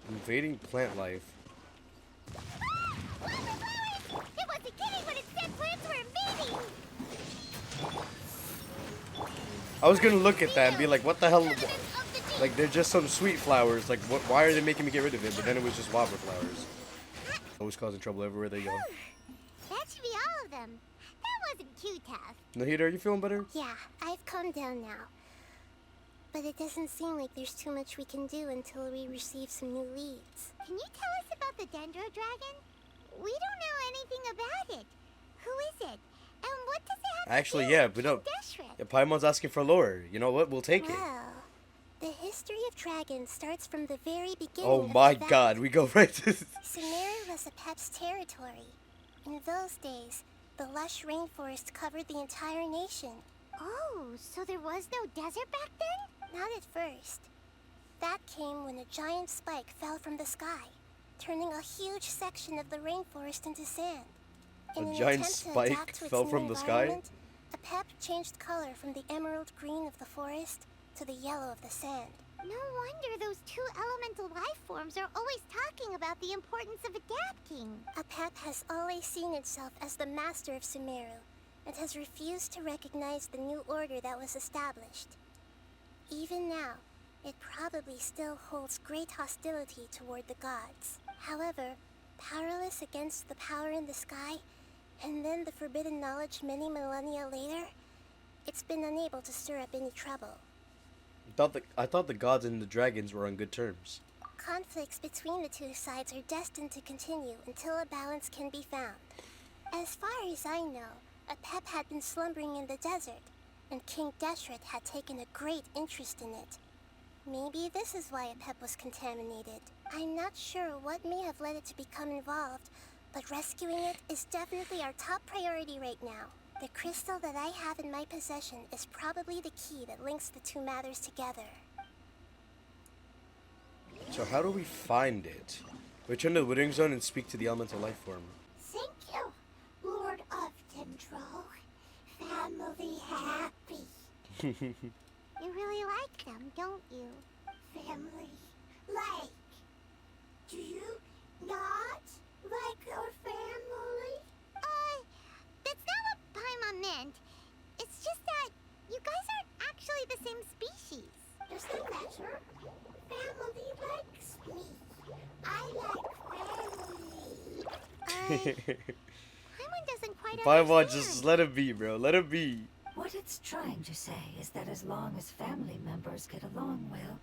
Invading plant life. Ah! Flowers! It wasn't kidding when it said plants were invading. I was gonna look at that and be like, what the hell? Evidence of the deed. Like, they're just some sweet flowers. Like, what? Why are they making me get rid of it? But then it was just wobber flowers. Always causing trouble everywhere they go. That should be all of them. That wasn't too tough. Nahida, are you feeling better? Yeah, I've calmed down now. But it doesn't seem like there's too much we can do until we receive some new leads. Can you tell us about the Dendro Dragon? We don't know anything about it. Who is it? And what does it have Actually, to do yeah, with we don't. King Deshret? Yeah, Paimon's asking for lore. You know what? We'll take it. Well, the history of dragons starts from the very beginning. Oh of my the valley. god, we go right to... Sumeru was Apep's territory. In those days, the lush rainforest covered the entire nation. Oh, so there was no desert back then? Not at first. That came when a giant spike fell from the sky, turning a huge section of the rainforest into sand. In A an giant attempt to spike adapt to its fell new from the sky? environment, Apep changed color from the emerald green of the forest to the yellow of the sand. No wonder those two elemental life forms are always talking about the importance of adapting. Apep has always seen itself as the master of Sumeru, and has refused to recognize the new order that was established. Even now, it probably still holds great hostility toward the gods. However, powerless against the power in the sky, and then the forbidden knowledge many millennia later, it's been unable to stir up any trouble. I thought the gods and the dragons were on good terms. Conflicts between the two sides are destined to continue until a balance can be found. As far as I know, Apep had been slumbering in the desert, and King Deshret had taken a great interest in it. Maybe this is why Apep was contaminated. I'm not sure what may have led it to become involved, but rescuing it is definitely our top priority right now. The crystal that I have in my possession is probably the key that links the two matters together. So how do we find it? Return to the Withering Zone and speak to the elemental life form. Thank you, Lord of Dendro. Family happy. You really like them, don't you? Family like. Do you not like your family? That's not what Paimon meant. It's just that you guys aren't actually the same species. Does that matter? Family likes me. I like family. Paimon doesn't quite Paimon, understand. just let it be, bro. Let it be. What it's trying to say is that as long as family members get along well,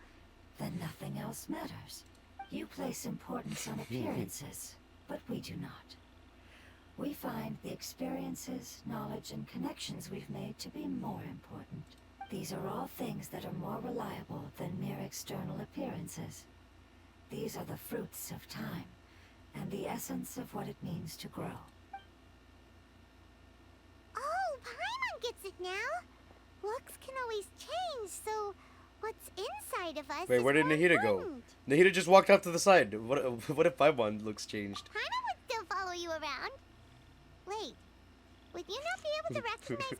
then nothing else matters. You place importance on appearances, but we do not. We find the experiences, knowledge, and connections we've made to be more important. These are all things that are more reliable than mere external appearances. These are the fruits of time, and the essence of what it means to grow. Oh, Paimon gets it now. Looks can always change, so what's inside of us Wait, is where did more Nahida go? important. Nahida just walked off to the side. What if Paimon looks changed? Paimon would still follow you around. Wait, would you not be able to recognize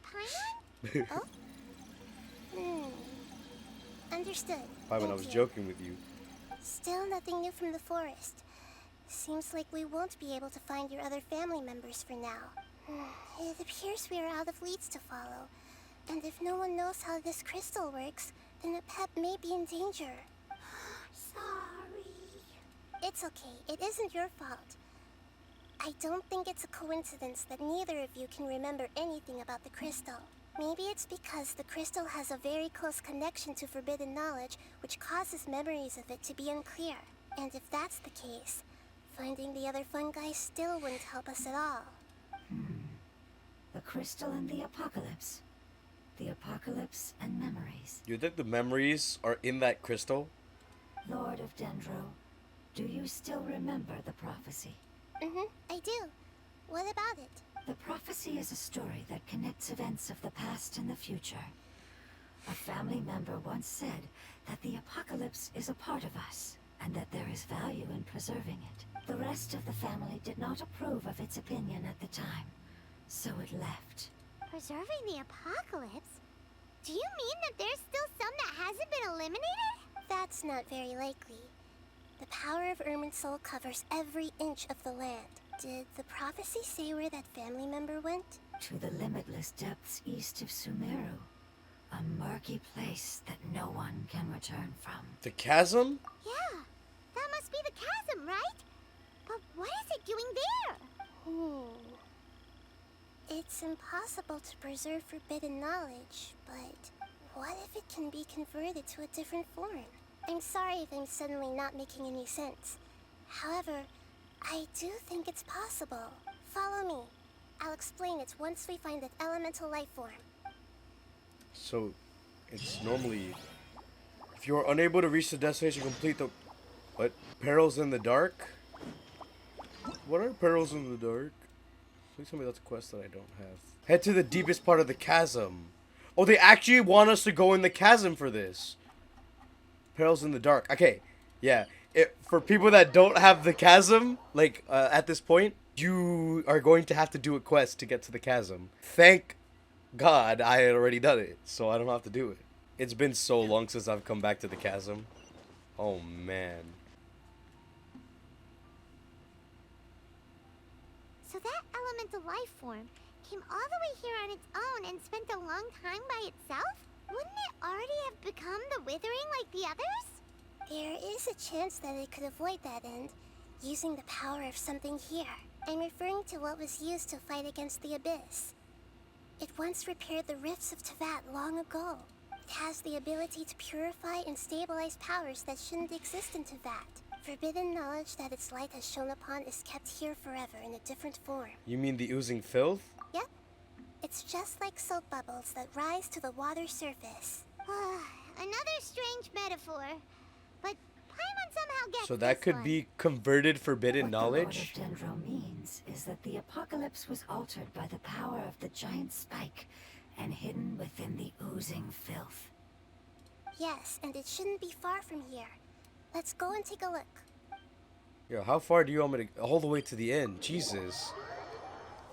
Paimon? Oh? Understood. Paimon, I Thank was you. joking with you. Still nothing new from the forest. Seems like we won't be able to find your other family members for now. It appears we are out of leads to follow. And if no one knows how this crystal works, then Apep may be in danger. Sorry. It's okay. It isn't your fault. I don't think it's a coincidence that neither of you can remember anything about the crystal. Maybe it's because the crystal has a very close connection to forbidden knowledge, which causes memories of it to be unclear. And if that's the case, finding the other fungi still wouldn't help us at all. The crystal and the apocalypse. The apocalypse and memories. You think the memories are in that crystal? Lord of Dendro, do you still remember the prophecy? I do. What about it? The prophecy is a story that connects events of the past and the future. A family member once said that the apocalypse is a part of us, and that there is value in preserving it. The rest of the family did not approve of its opinion at the time, so it left. Preserving the apocalypse? Do you mean that there's still some that hasn't been eliminated? That's not very likely. The power of Irminsul covers every inch of the land. Did the prophecy say where that family member went? To the limitless depths east of Sumeru. A murky place that no one can return from. The chasm? Yeah, that must be the chasm, right? But what is it doing there? It's impossible to preserve forbidden knowledge, but what if it can be converted to a different form? I'm sorry if I'm suddenly not making any sense. However, I do think it's possible. Follow me. I'll explain it once we find that elemental life form. So, it's normally... If you are unable to reach the destination, complete the... What? Perils in the dark? What are perils in the dark? Please tell me that's a quest that I don't have. Head to the deepest part of the chasm. Oh, they actually want us to go in the chasm for this. Perils in the dark. Okay, yeah. For people that don't have the chasm, like, at this point, you are going to have to do a quest to get to the chasm. Thank God I had already done it, so I don't have to do it. It's been so long since I've come back to the chasm. Oh, man. So that elemental life form came all the way here on its own and spent a long time by itself? Wouldn't it already have become the Withering like the others? There is a chance that it could avoid that end, using the power of something here. I'm referring to what was used to fight against the Abyss. It once repaired the rifts of Tevat long ago. It has the ability to purify and stabilize powers that shouldn't exist in Tevat. Forbidden knowledge that its light has shone upon is kept here forever in a different form. You mean the oozing filth? Yep. It's just like soap bubbles that rise to the water surface. Another strange metaphor. But Paimon somehow gets So that this could one. be converted forbidden What knowledge? the Lord of Dendro means is that the apocalypse was altered by the power of the giant spike and hidden within the oozing filth. Yes, and it shouldn't be far from here. Let's go and take a look. Yo, how far do you want me to... All the way to the end. Jesus.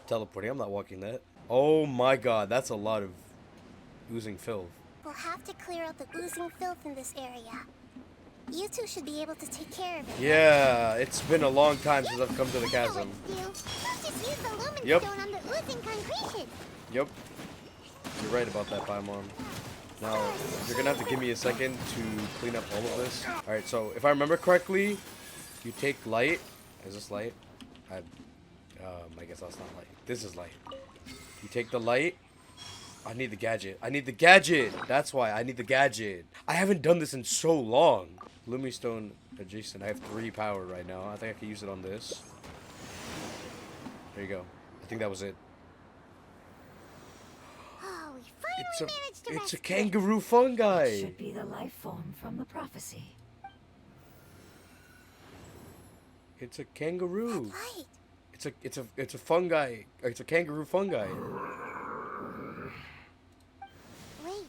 Teleporting. I'm not walking that. Oh my god, that's a lot of oozing filth. We'll have to clear out the oozing filth in this area. You two should be able to take care of it. Yeah, it's been a long time since I've come to the chasm. Let's just use the lumen Yep. stone on the oozing concretion. Yep. You're right about that, Paimon. Now, you're gonna have to give me a second to clean up all of this. Alright, so if I remember correctly, you take light. Is this light? I guess that's not light. This is light. You take the light. I need the gadget. I need the gadget! That's why I need the gadget. I haven't done this in so long. Lumi Stone adjacent. I have 3 power right now. I think I can use it on this. There you go. I think that was it. Oh, we finally managed to It's a rescue it. kangaroo fungi. It should be the life form from the prophecy. It's a kangaroo. Light. It's a fungi. It's a kangaroo fungi. Wait.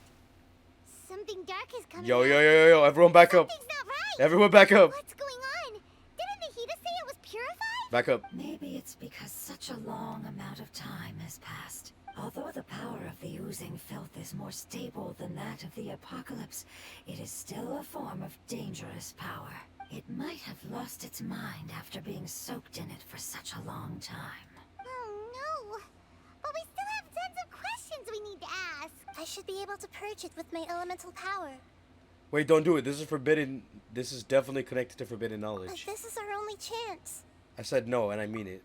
Something dark is coming Yo, out. yo, yo, yo, yo! Everyone back up! Something's not right. Everyone back up! What's going on? Didn't Nahida say it was purified? Back up. Maybe it's because such a long amount of time has passed. Although the power of the oozing filth is more stable than that of the apocalypse, it is still a form of dangerous power. It might have lost its mind after being soaked in it for such a long time. Oh no. But we still have tons of questions we need to ask. I should be able to purge it with my elemental power. Wait, don't do it. This is forbidden. This is definitely connected to forbidden But knowledge. this is our only chance. I said no, and I mean it.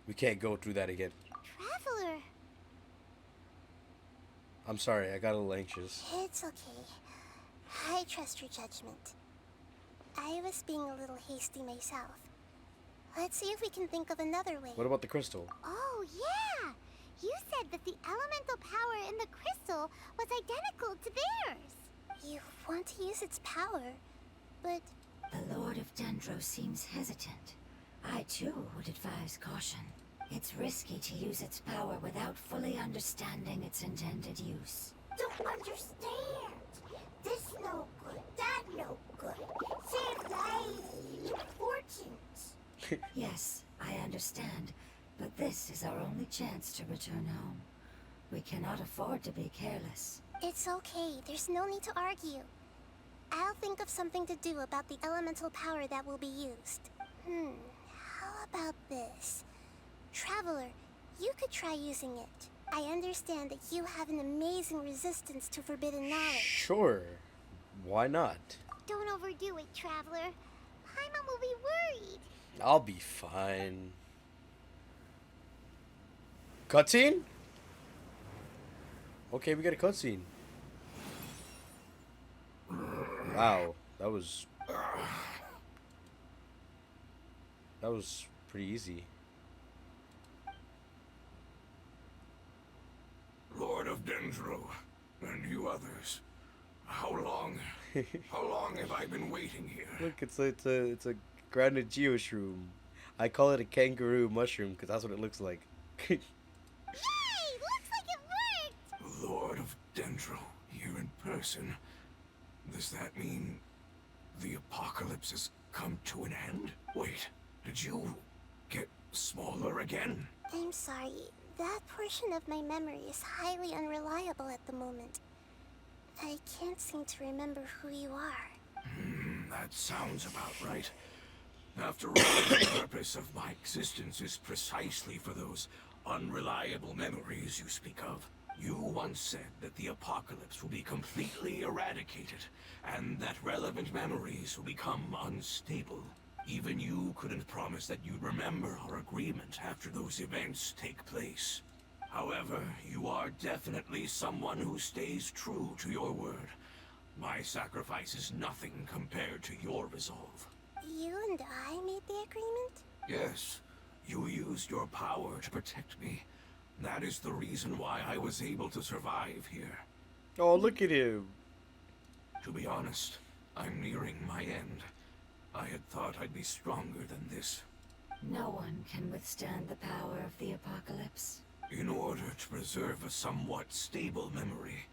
We can't go through that again. Traveler. I'm sorry, I got a little anxious. It's okay. I trust your judgment. I was being a little hasty myself. Let's see if we can think of another way. What about the crystal? Oh, yeah. You said that the elemental power in the crystal was identical to theirs. You want to use its power, but The Lord of Dendro seems hesitant. I too would advise caution. It's risky to use its power without fully understanding its intended use. Don't understand. This no good, that no good. Save lives, importance. Yes, I understand, but this is our only chance to return home. We cannot afford to be careless. it's okay. There's no need to argue. I'll think of something to do about the elemental power that will be used. How about this? Traveler, you could try using it. I understand that you have an amazing resistance to forbidden knowledge. Sure. Why not? Don't overdo it, Traveler. Paimon will be worried. I'll be fine. Cutscene? Okay, we got a cutscene. Wow, that was pretty easy. Lord of Dendro, and you others. How long have I been waiting here? Look, it's a grounded geoshroom. I call it a kangaroo mushroom because that's what it looks like. Yay! Looks like it worked! Lord of Dendro, here in person. Does that mean the apocalypse has come to an end? Wait, did you get smaller again? I'm sorry. That portion of my memory is highly unreliable at the moment. I can't seem to remember who you are. That sounds about right. After all, the purpose of my existence is precisely for those unreliable memories you speak of. You once said that the apocalypse will be completely eradicated, and that relevant memories will become unstable. Even you couldn't promise that you'd remember our agreement after those events take place. However, you are definitely someone who stays true to your word. My sacrifice is nothing compared to your resolve. You and I made the agreement? Yes, you used your power to protect me. That is the reason why I was able to survive here. Oh, look at him. To be honest, I'm nearing my end. I had thought I'd be stronger than this. No one can withstand the power of the apocalypse. In order to preserve a somewhat stable memory,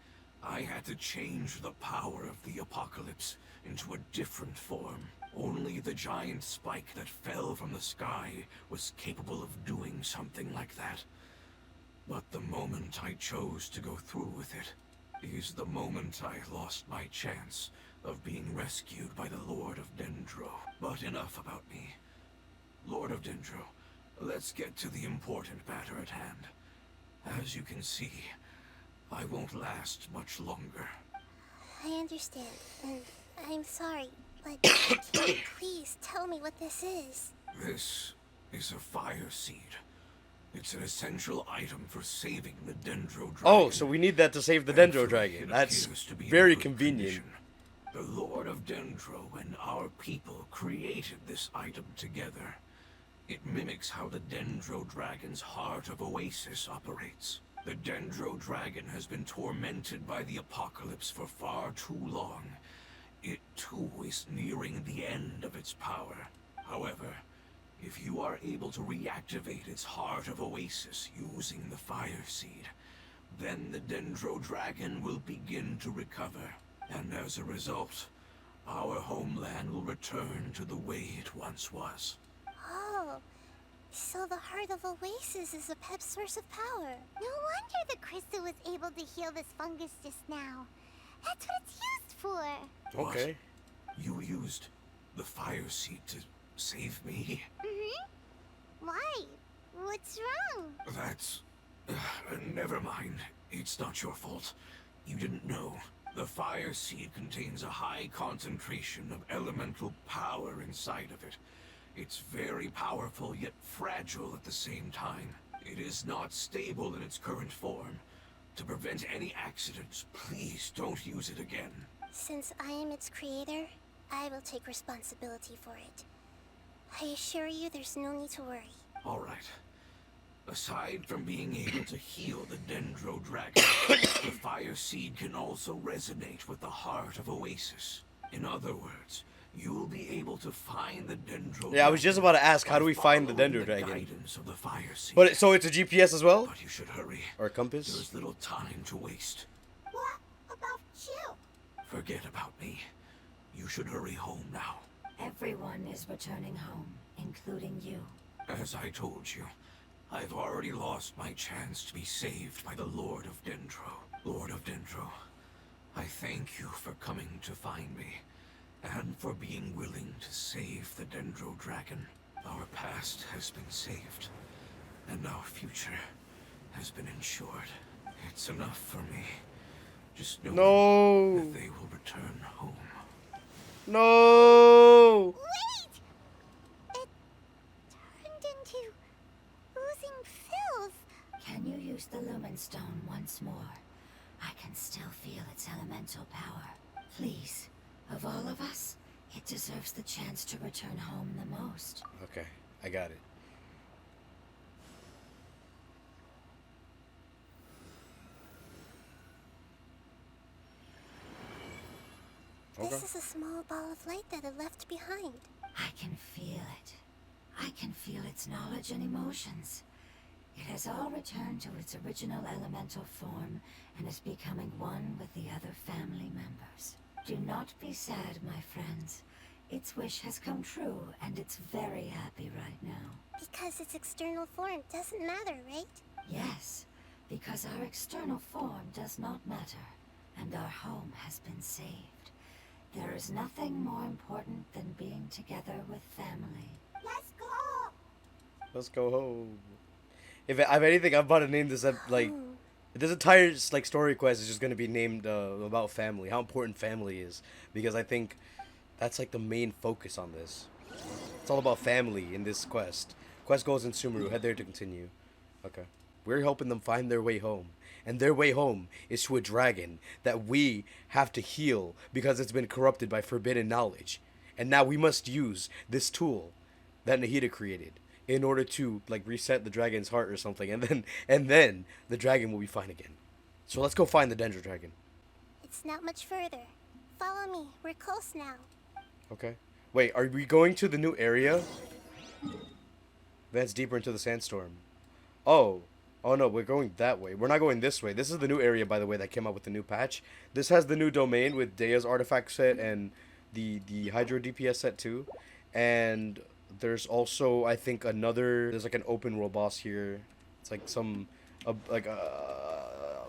I had to change the power of the apocalypse into a different form. Only the giant spike that fell from the sky was capable of doing something like that. But the moment I chose to go through with it is the moment I lost my chance of being rescued by the Lord of Dendro. But enough about me. Lord of Dendro, let's get to the important matter at hand. As you can see, I won't last much longer. I understand, and I'm sorry, but can you please tell me what this is? This is a fire seed. It's an essential item for saving the Dendro Dragon. Oh, so we need that to save the Dendro Dragon. It That's appears to be in very good convenient. condition. The Lord of Dendro and our people created this item together. It mimics how the Dendro Dragon's Heart of Oasis operates. The Dendro Dragon has been tormented by the apocalypse for far too long. It too is nearing the end of its power. However, if you are able to reactivate its Heart of Oasis using the Fire Seed, then the Dendro Dragon will begin to recover. And as a result, our homeland will return to the way it once was. Oh, so the Heart of Oasis is a pep source of power. No wonder the crystal was able to heal this fungus just now. That's what it's used for. Okay. You used the Fire Seed to save me? Why? What's wrong? That's... never mind. It's not your fault. You didn't know. The Fire Seed contains a high concentration of elemental power inside of it. It's very powerful, yet fragile at the same time. It is not stable in its current form. To prevent any accidents, please don't use it again. Since I am its creator, I will take responsibility for it. I assure you there's no need to worry. All right. Aside from being able to heal the Dendro Dragon, the Fire Seed can also resonate with the Heart of Oasis. In other words, you'll be able to find the Dendro. Yeah, I was just about to ask, how do we find the following Dendro Dragon? Guidance of the Fire Seed. But so it's a GPS as well, But you should hurry. or a compass? There's little time to waste. What about you? Forget about me. You should hurry home now. Everyone is returning home, including you. As I told you, I've already lost my chance to be saved by the Lord of Dendro. Lord of Dendro, I thank you for coming to find me, and for being willing to save the Dendro Dragon. Our past has been saved, and our future has been ensured. It's enough for me. Just knowing No. that they will return home. No! Wait! It turned into oozing filth. Can you use the Lumen Stone once more? I can still feel its elemental power. Please, of all of us, it deserves the chance to return home the most. Okay, I got it. This is a small ball of light that it left behind. I can feel it. I can feel its knowledge and emotions. It has all returned to its original elemental form and is becoming one with the other family members. Do not be sad, my friends. Its wish has come true, and it's very happy right now. Because its external form doesn't matter, right? Yes, because our external form does not matter, and our home has been saved. There is nothing more important than being together with family. Let's go. Let's go home. If anything, I'm about to name this like This entire like story quest is just gonna be named about family, how important family is, because I think that's like the main focus on this. It's all about family in this quest. Quest goes in Sumeru. Head there to continue. Okay. We're helping them find their way home. And their way home is to a dragon that we have to heal because it's been corrupted by forbidden knowledge. And now we must use this tool that Nahida created in order to like reset the dragon's heart or something, and then the dragon will be fine again. So let's go find the Dendro dragon. It's not much further. Follow me. We're close now. Okay. Wait, are we going to the new area? That's deeper into the sandstorm. Oh. Oh no, we're going that way. We're not going this way. This is the new area, by the way, that came out with the new patch. This has the new domain with Dea's artifact set and the Hydro DPS set too. And there's also, I think, there's like an open world boss here. It's like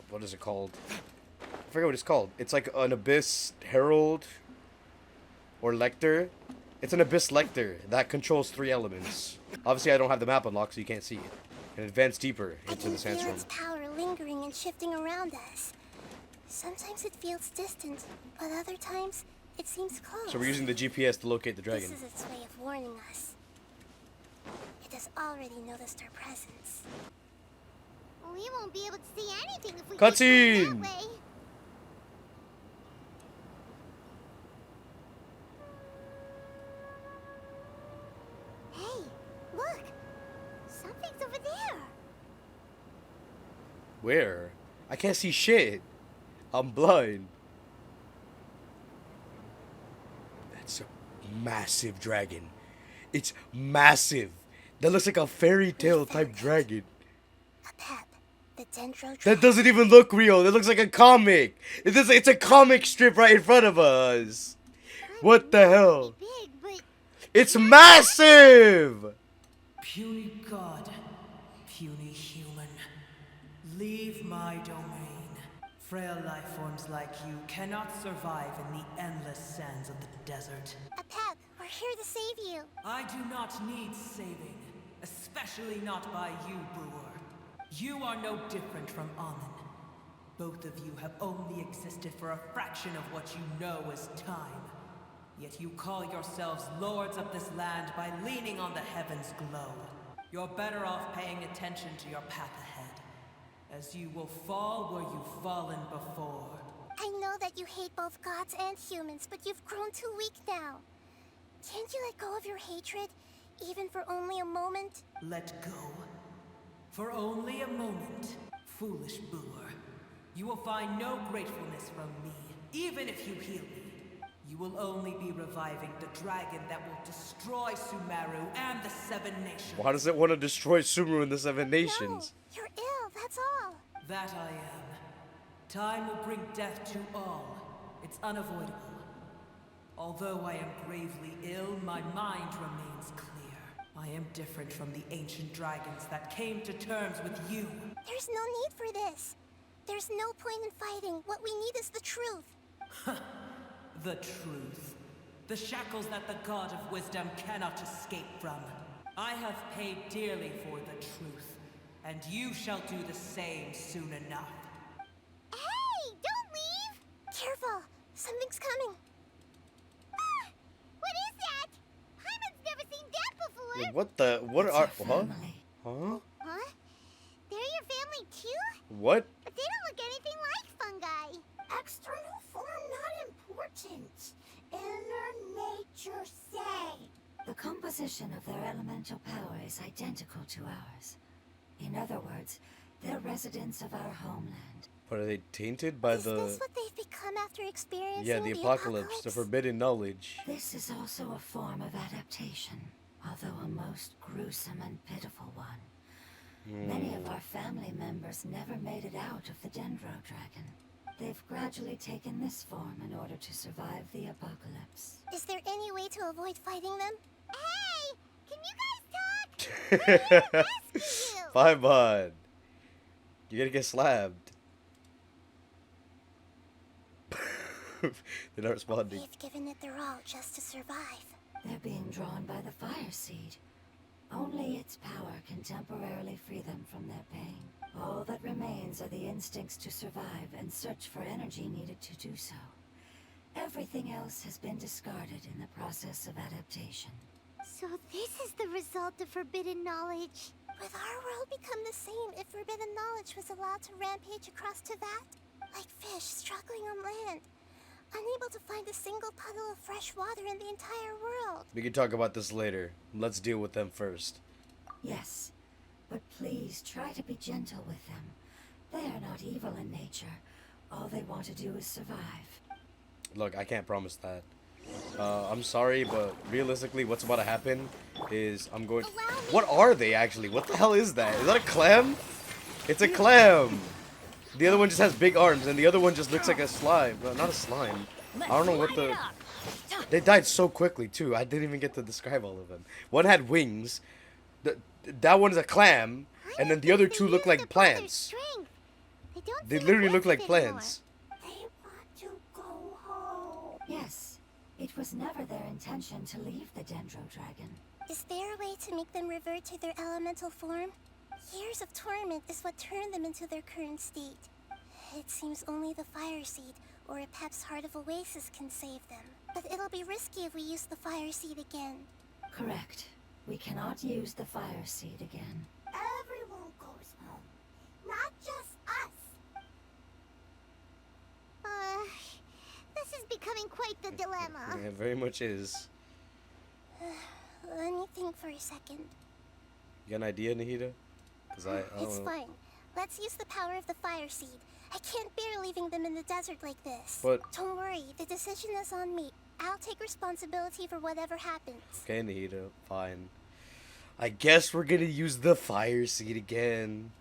what is it called? I forget what it's called. It's like an Abyss Herald or Lector. It's an Abyss Lector that controls 3 elements. Obviously, I don't have the map unlocked, so you can't see it. And advance deeper I into can the feel sandstorm. its power lingering and shifting around us. Sometimes it feels distant, but other times it seems close. So we're using the GPS to locate the dragon. This is its way of warning us. It has already noticed our presence. We won't be able to see anything if we keep going Cutscene! that way. Hey, look! Something's over there. Where? I can't see shit. I'm blind. That's a massive dragon. It's massive. That looks like a fairy tale type dragon. A pep, the Dendro dragon. That doesn't even look real. It looks like a comic. It's a comic strip right in front of us. What the hell? Big, but It's massive! Puny god, puny human, leave my domain. Frail life forms like you cannot survive in the endless sands of the desert. A pep, we're here to save you. I do not need saving, especially not by you, Brewer. You are no different from Amun. Both of you have only existed for a fraction of what you know as time. Yet you call yourselves lords of this land by leaning on the heavens' glow. You're better off paying attention to your path ahead, as you will fall where you've fallen before. I know that you hate both gods and humans, but you've grown too weak now. Can't you let go of your hatred, even for only a moment? Let go. For only a moment, foolish Brewer. You will find no gratefulness from me, even if you heal me. You will only be reviving the dragon that will destroy Sumeru and the 7 Nations. Why does it want to destroy Sumeru and the 7 No, Nations? you're ill, that's all. That I am. Time will bring death to all. It's unavoidable. Although I am gravely ill, my mind remains clear. I am different from the ancient dragons that came to terms with you. There's no need for this. There's no point in fighting. What we need is the truth. The truth. The shackles that the God of wisdom cannot escape from. I have paid dearly for the truth, and you shall do the same soon enough. hey, don't leave! Careful, something's coming. Ah, what is that? Hyman's never seen that before. Yeah, what It's are, our huh? family. Huh? Huh? They're your family too? What? But they don't look anything like fungi. External form not important. Inner nature say. The composition of their elemental power is identical to ours. In other words, they're residents of our homeland. But are they tainted by Is this what they've become after experiencing yeah, the apocalypse, the forbidden knowledge? This is also a form of adaptation, although a most gruesome and pitiful one. Many of our family members never made it out of the Dendro dragon. They've gradually taken this form in order to survive the apocalypse. Is there any way to avoid fighting them? Hey, can you guys talk? Rescue you. Paimon, you're gonna get slapped. They're not responding. They've given it their all just to survive. They're being drawn by the fire seed. Only its power can temporarily free them from their pain. All that remains are the instincts to survive and search for energy needed to do so. Everything else has been discarded in the process of adaptation. So this is the result of forbidden knowledge. Would our world become the same if forbidden knowledge was allowed to rampage across Teyvat? Like fish struggling on land, unable to find a single puddle of fresh water in the entire world. We can talk about this later. Let's deal with them first. Yes, but please try to be gentle with them. They are not evil in nature. All they want to do is survive. Look, I can't promise that. I'm sorry, but realistically, what's about to happen is I'm going... What are they, actually? What the hell is that? Is that a clam? It's a clam! The other one just has big arms, and the other one just looks like a slime. No, not a slime. I don't know what the... They died so quickly, too. I didn't even get to describe all of them. One had wings. That one is a clam, and then the other two look like plants. They literally look like plants. They want to go home. Yes, it was never their intention to leave the Dendro Dragon. Is there a way to make them revert to their elemental form? Years of torment is what turned them into their current state. It seems only the Fire Seed or Epep's Heart of Oasis can save them. But it'll be risky if we use the Fire Seed again. Correct. We cannot use the Fire Seed again. Everyone goes home, not just us. This is becoming quite the dilemma. Yeah, it very much is. Let me think for a second. You got an idea, Nahida? Because I don't It's know. fine. Let's use the power of the Fire Seed. I can't bear leaving them in the desert like this. But... Don't worry, the decision is on me. I'll take responsibility for whatever happens. Okay, Nahida, fine. I guess we're gonna use the Fire Seed again.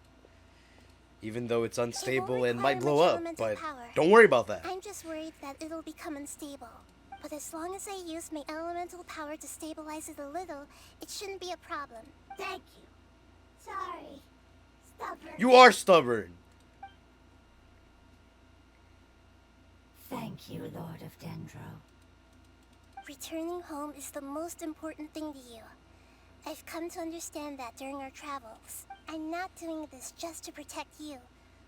Even though it's unstable and might blow up, but don't worry about that. I'm just worried that it'll become unstable. But as long as I use my elemental power to stabilize it a little, it shouldn't be a problem. Thank you. Sorry. Stubborn. You are stubborn. Thank you, Lord of Dendro. Returning home is the most important thing to you. I've come to understand that during our travels. I'm not doing this just to protect you,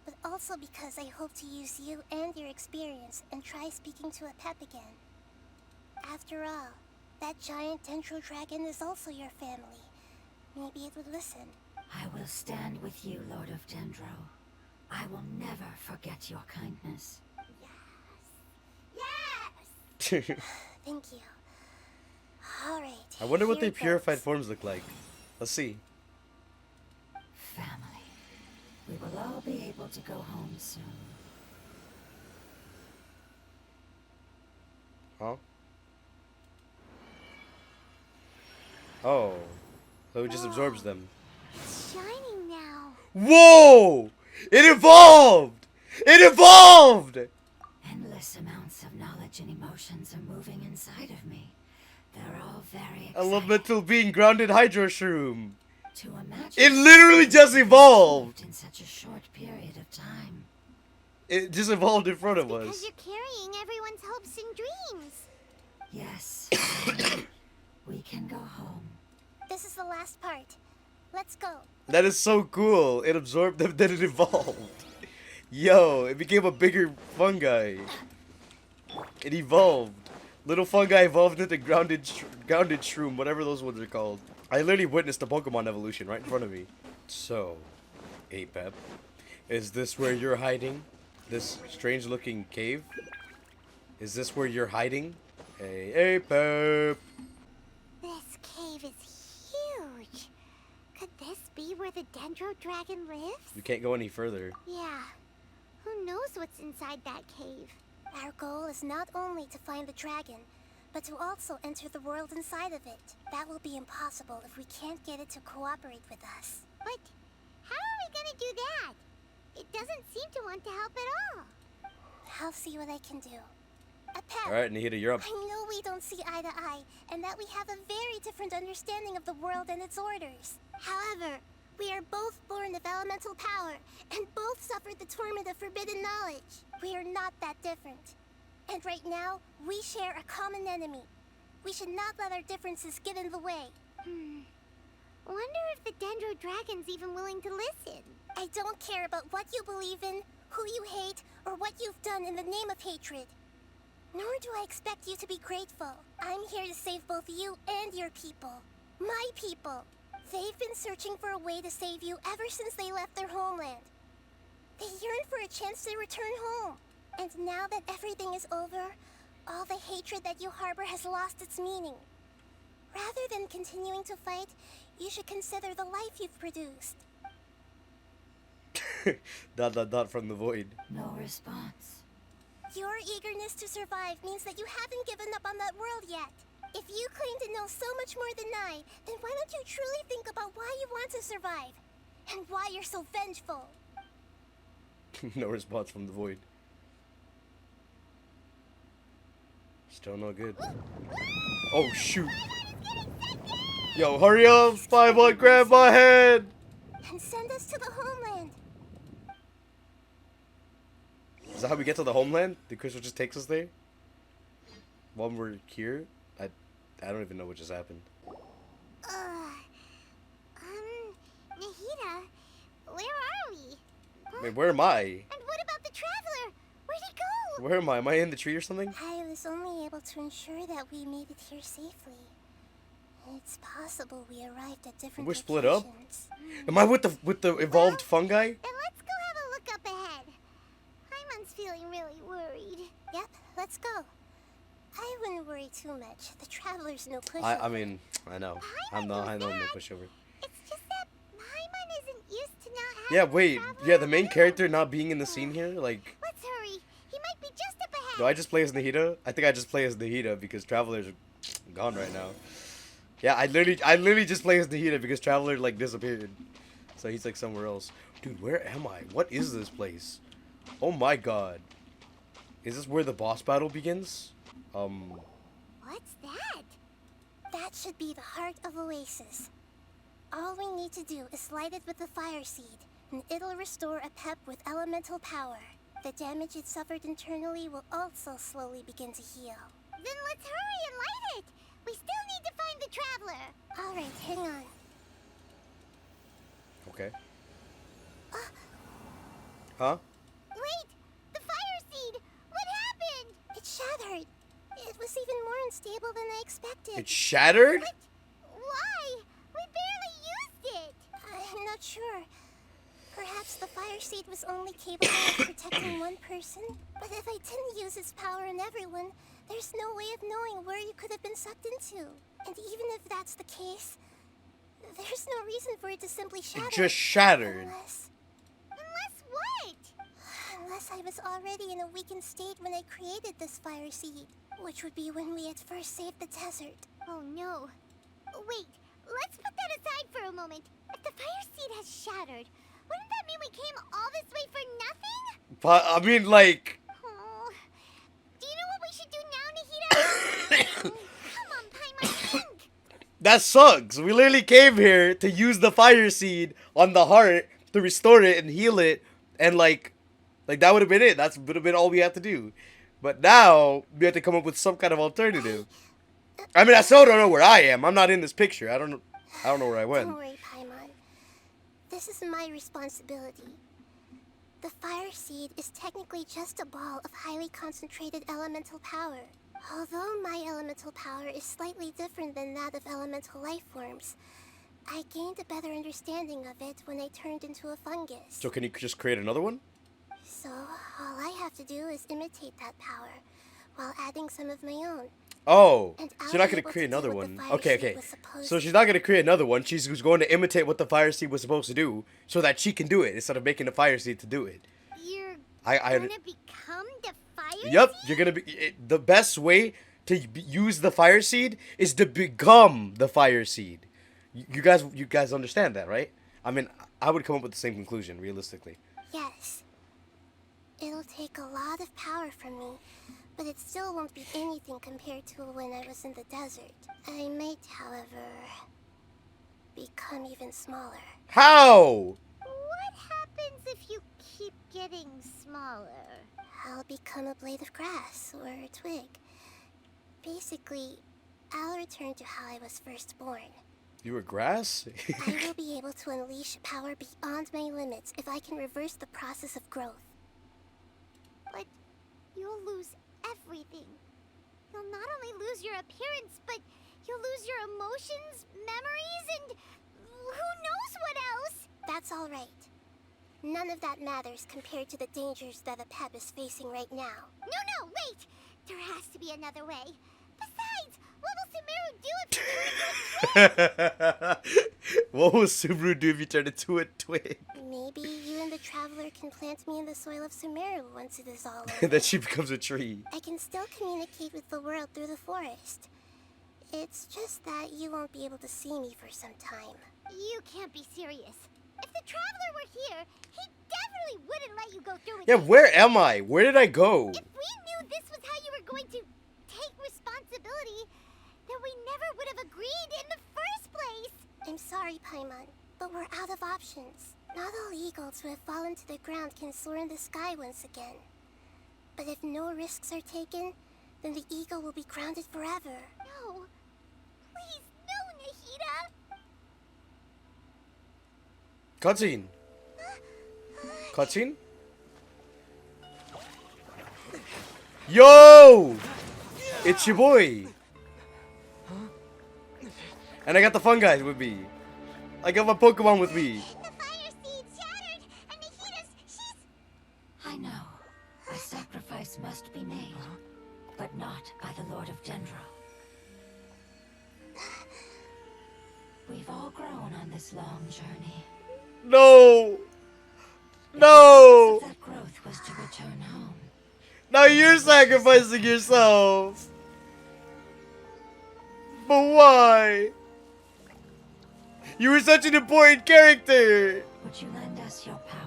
but also because I hope to use you and your experience and try speaking to Epep again. After all, that giant Dendro Dragon is also your family. Maybe it would listen. I will stand with you, Lord of Dendro. I will never forget your kindness. Yes. Thank you. Alright. I wonder what here their it purified goes. forms look like. Let's see. Family. We will all be able to go home soon. Huh? Oh. So it just absorbs them. It's shining now. Whoa! It evolved! It evolved! Endless amounts of knowledge and emotions are moving inside of me. They're all very exciting. Elemental being grounded hydro shroom. To imagine It literally just evolved. in such a short period of time. It just evolved in front of Because us. you're carrying everyone's hopes and dreams. Yes. We can go home. This is the last part. Let's go. That is so cool. It absorbed them, then it evolved. Yo, it became a bigger fungi. It evolved. Little fungi evolved into grounded shroom, whatever those ones are called. I literally witnessed a Pokemon evolution right in front of me. So, Apep, is this where you're hiding? This strange looking cave? Is this where you're hiding? Hey, Apep! This cave is huge. Could this be where the Dendro Dragon lives? We can't go any further. Yeah. Who knows what's inside that cave? Our goal is not only to find the dragon, but to also enter the world inside of it. That will be impossible if we can't get it to cooperate with us. But how are we gonna do that? It doesn't seem to want to help at all. I'll see what I can do. Epep, Alright, Nahida, you're up. I know we don't see eye to eye, and that we have a very different understanding of the world and its orders. However, we are both born of elemental power, and both suffered the torment of forbidden knowledge. We are not that different. And right now, we share a common enemy. We should not let our differences get in the way. Wonder if the Dendro Dragon's even willing to listen. I don't care about what you believe in, who you hate, or what you've done in the name of hatred. Nor do I expect you to be grateful. I'm here to save both you and your people. My people. They've been searching for a way to save you ever since they left their homeland. They yearn for a chance to return home. And now that everything is over, all the hatred that you harbor has lost its meaning. Rather than continuing to fight, you should consider the life you've produced. ... from the void. No response. Your eagerness to survive means that you haven't given up on that world yet. If you claim to know so much more than I, then why don't you truly think about why you want to survive? And why you're so vengeful? No response from the void. Still no good. Oh shoot. Yo, hurry up! Paimon, grab my hand! And send us to the homeland. Is that how we get to the homeland? The crystal just takes us there? While we're here? I don't even know what just happened. Nahida, where are we? Wait, where am I? And what about the traveler? Where'd he go? Where am I? Am I in the tree or something? I was only able to ensure that we made it here safely. It's possible we arrived at different We're split up? locations. Am I with the evolved fungi? Then let's go have a look up ahead. Paimon's feeling really worried. Yep, let's go. I wouldn't worry too much. The traveler's no pushover. I mean, I know. I know I'm no pushover. It's just that Paimon isn't used to not having Yeah, a wait. traveler Yeah, the main around. character not being in the scene here, like... Let's hurry. He might be just up ahead. Do I just play as Nahida? I think I just play as Nahida because Traveler's gone right now. Yeah, I literally just play as Nahida because Traveler like disappeared. So he's like somewhere else. Dude, where am I? What is this place? Oh my god. Is this where the boss battle begins? What's that? That should be the heart of Oasis. All we need to do is light it with the fire seed, and it'll restore a pep with elemental power. The damage it suffered internally will also slowly begin to heal. Then let's hurry and light it! We still need to find the traveler! Alright, hang on. Okay. Huh? Wait! The fire seed! What happened? It shattered. It was even more unstable than I expected. It shattered? What? Why? We barely used it! I'm not sure. Perhaps the fire seed was only capable of protecting one person? But if I didn't use its power on everyone, there's no way of knowing where you could have been sucked into. And even if that's the case, there's no reason for it to simply shatter. It just shattered. Unless what? Unless I was already in a weakened state when I created this fire seed, which would be when we had first saved the desert. Oh no. Wait, let's put that aside for a moment. If the fire seed has shattered, wouldn't that mean we came all this way for nothing? But I mean, like. Oh. Do you know what we should do now, Nahida? Come on, Paimon, think! That sucks. We literally came here to use the fire seed on the heart to restore it and heal it, and like that would have been it. That would have been all we had to do. But now we have to come up with some kind of alternative. I mean, I still don't know where I am. I'm not in this picture. I don't know where I went. Don't worry, Paimon. This is my responsibility. The fire seed is technically just a ball of highly concentrated elemental power. Although my elemental power is slightly different than that of elemental life forms, I gained a better understanding of it when I turned into a fungus. So can you just create another one? So all I have to do is imitate that power, while adding some of my own. Oh, And so I'll you're not be gonna able to create do another what the one. fire Okay, seed okay. was supposed So to she's not gonna create another one. She's going to imitate what the fire seed was supposed to do, so that she can do it instead of making the fire seed to do it. You're I gonna become the fire Yep, seed? you're gonna be. The best way to use the fire seed is to become the fire seed. You guys understand that, right? I mean, I would come up with the same conclusion, realistically. Yes. It'll take a lot of power from me, but it still won't be anything compared to when I was in the desert. I might, however, become even smaller. How? What happens if you keep getting smaller? I'll become a blade of grass or a twig. Basically, I'll return to how I was first born. You were grass? I will be able to unleash power beyond my limits if I can reverse the process of growth. But you'll lose everything. You'll not only lose your appearance, but you'll lose your emotions, memories, and who knows what else? That's all right. None of that matters compared to the dangers that the Pep is facing right now. No, wait! There has to be another way. Besides, what will Sumeru do if you turn into a twin? What will Subaru do if you turn into a twin? Maybe you and the Traveler can plant me in the soil of Sumeru once it is all over. Then she becomes a tree. I can still communicate with the world through the forest. It's just that you won't be able to see me for some time. You can't be serious. If the Traveler were here, he definitely wouldn't let you go through with Yeah, it. where am I? Where did I go? If we knew this was how you were going to take responsibility, then we never would have agreed in the first place. I'm sorry, Paimon, but we're out of options. Not all eagles who have fallen to the ground can soar in the sky once again. But if no risks are taken, then the eagle will be grounded forever. No. Please, no, Nahida. Cutscene. Cutscene? Yo! It's your boy. And I got the fun guys with me. I got my Pokemon with me. The fire seed shattered, and she's... I know. A sacrifice must be made, but not by the Lord of Dendro. We've all grown on this long journey. No! No! That growth was to return home. Now you're sacrificing yourself. But why? You were such an important character. Would you lend us your power?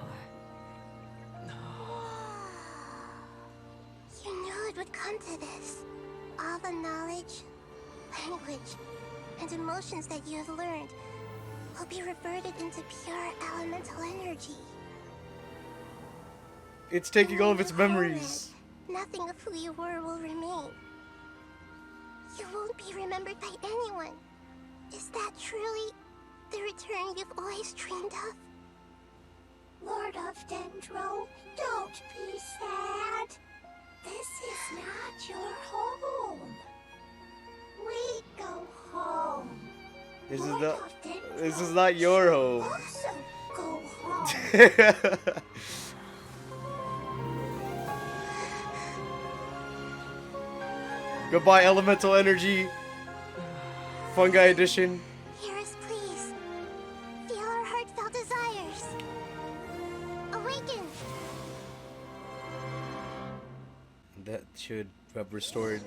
You knew it would come to this. All the knowledge, language, and emotions that you have learned will be reverted into pure elemental energy. It's taking all of its And when you hold memories. it, nothing of who you were will remain. You won't be remembered by anyone. Is that truly the return you've always dreamed of? Lord of Dendro, don't be sad. This is not your home. We go home. This is Lord not. of Dendro This is not your home. also go home. Goodbye, elemental energy. Fungi edition. Hear us, please. Feel our heartfelt desires. Awaken! That should have restored.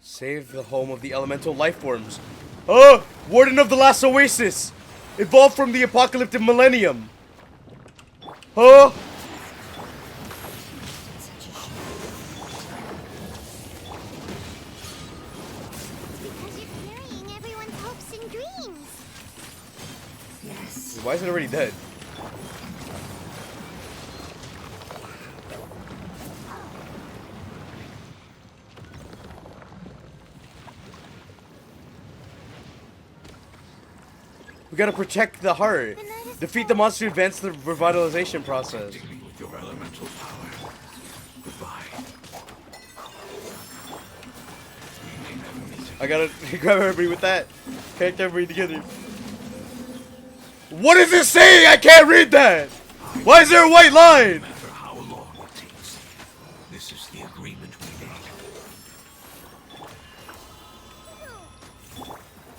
Save the home of the elemental life forms. Oh! Warden of the Last Oasis! Evolved from the apocalyptic millennium. Oh! Because you're carrying everyone's hopes and dreams. Yes. Why is it already dead? We gotta protect the heart. Defeat the monster to advance the revitalization process. Protecting me with your elemental power. Goodbye. We may never meet I gotta grab everybody with that. Connect everybody together. What is it saying? I can't read that! Why is there a white line? no matter how long it takes. This is the agreement we made.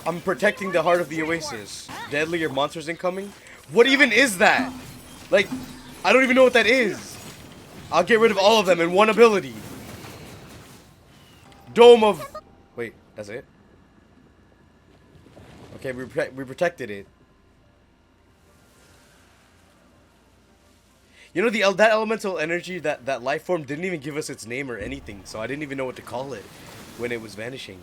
I'm protecting the heart of the oasis. Deadlier monsters incoming? What even is that? Like, I don't even know what that is. I'll get rid of all of them in one ability. Dome of... Wait, that's it? Okay, we protected it. You know, that elemental energy, that life form didn't even give us its name or anything, so I didn't even know what to call it when it was vanishing.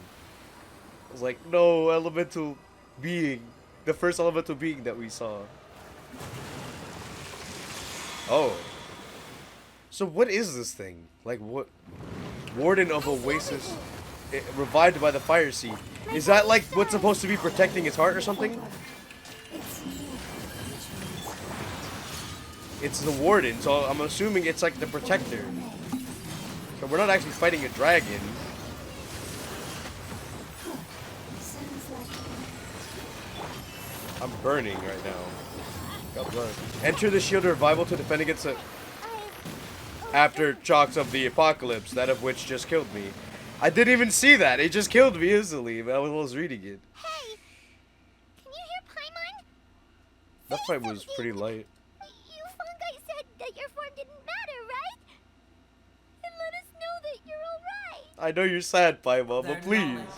I was like, no, elemental being. The first elemental being that we saw. Oh. So what is this thing? Like, what? Warden of Oasis. revived by the fire seed. Is that like what's supposed to be protecting his heart or something? It's the warden, so I'm assuming it's like the protector. So we're not actually fighting a dragon. I'm burning right now. Got blood. Enter the shield revival to defend against the after shocks of the apocalypse, that of which just killed me. I didn't even see that. It just killed me instantly, but I was reading it. Hey! Can you hear Paimon? That fight was pretty light. You fungi said that your form didn't matter, right? And let us know that you're alright. I know you're sad, Paimon, Their but please. knowledge,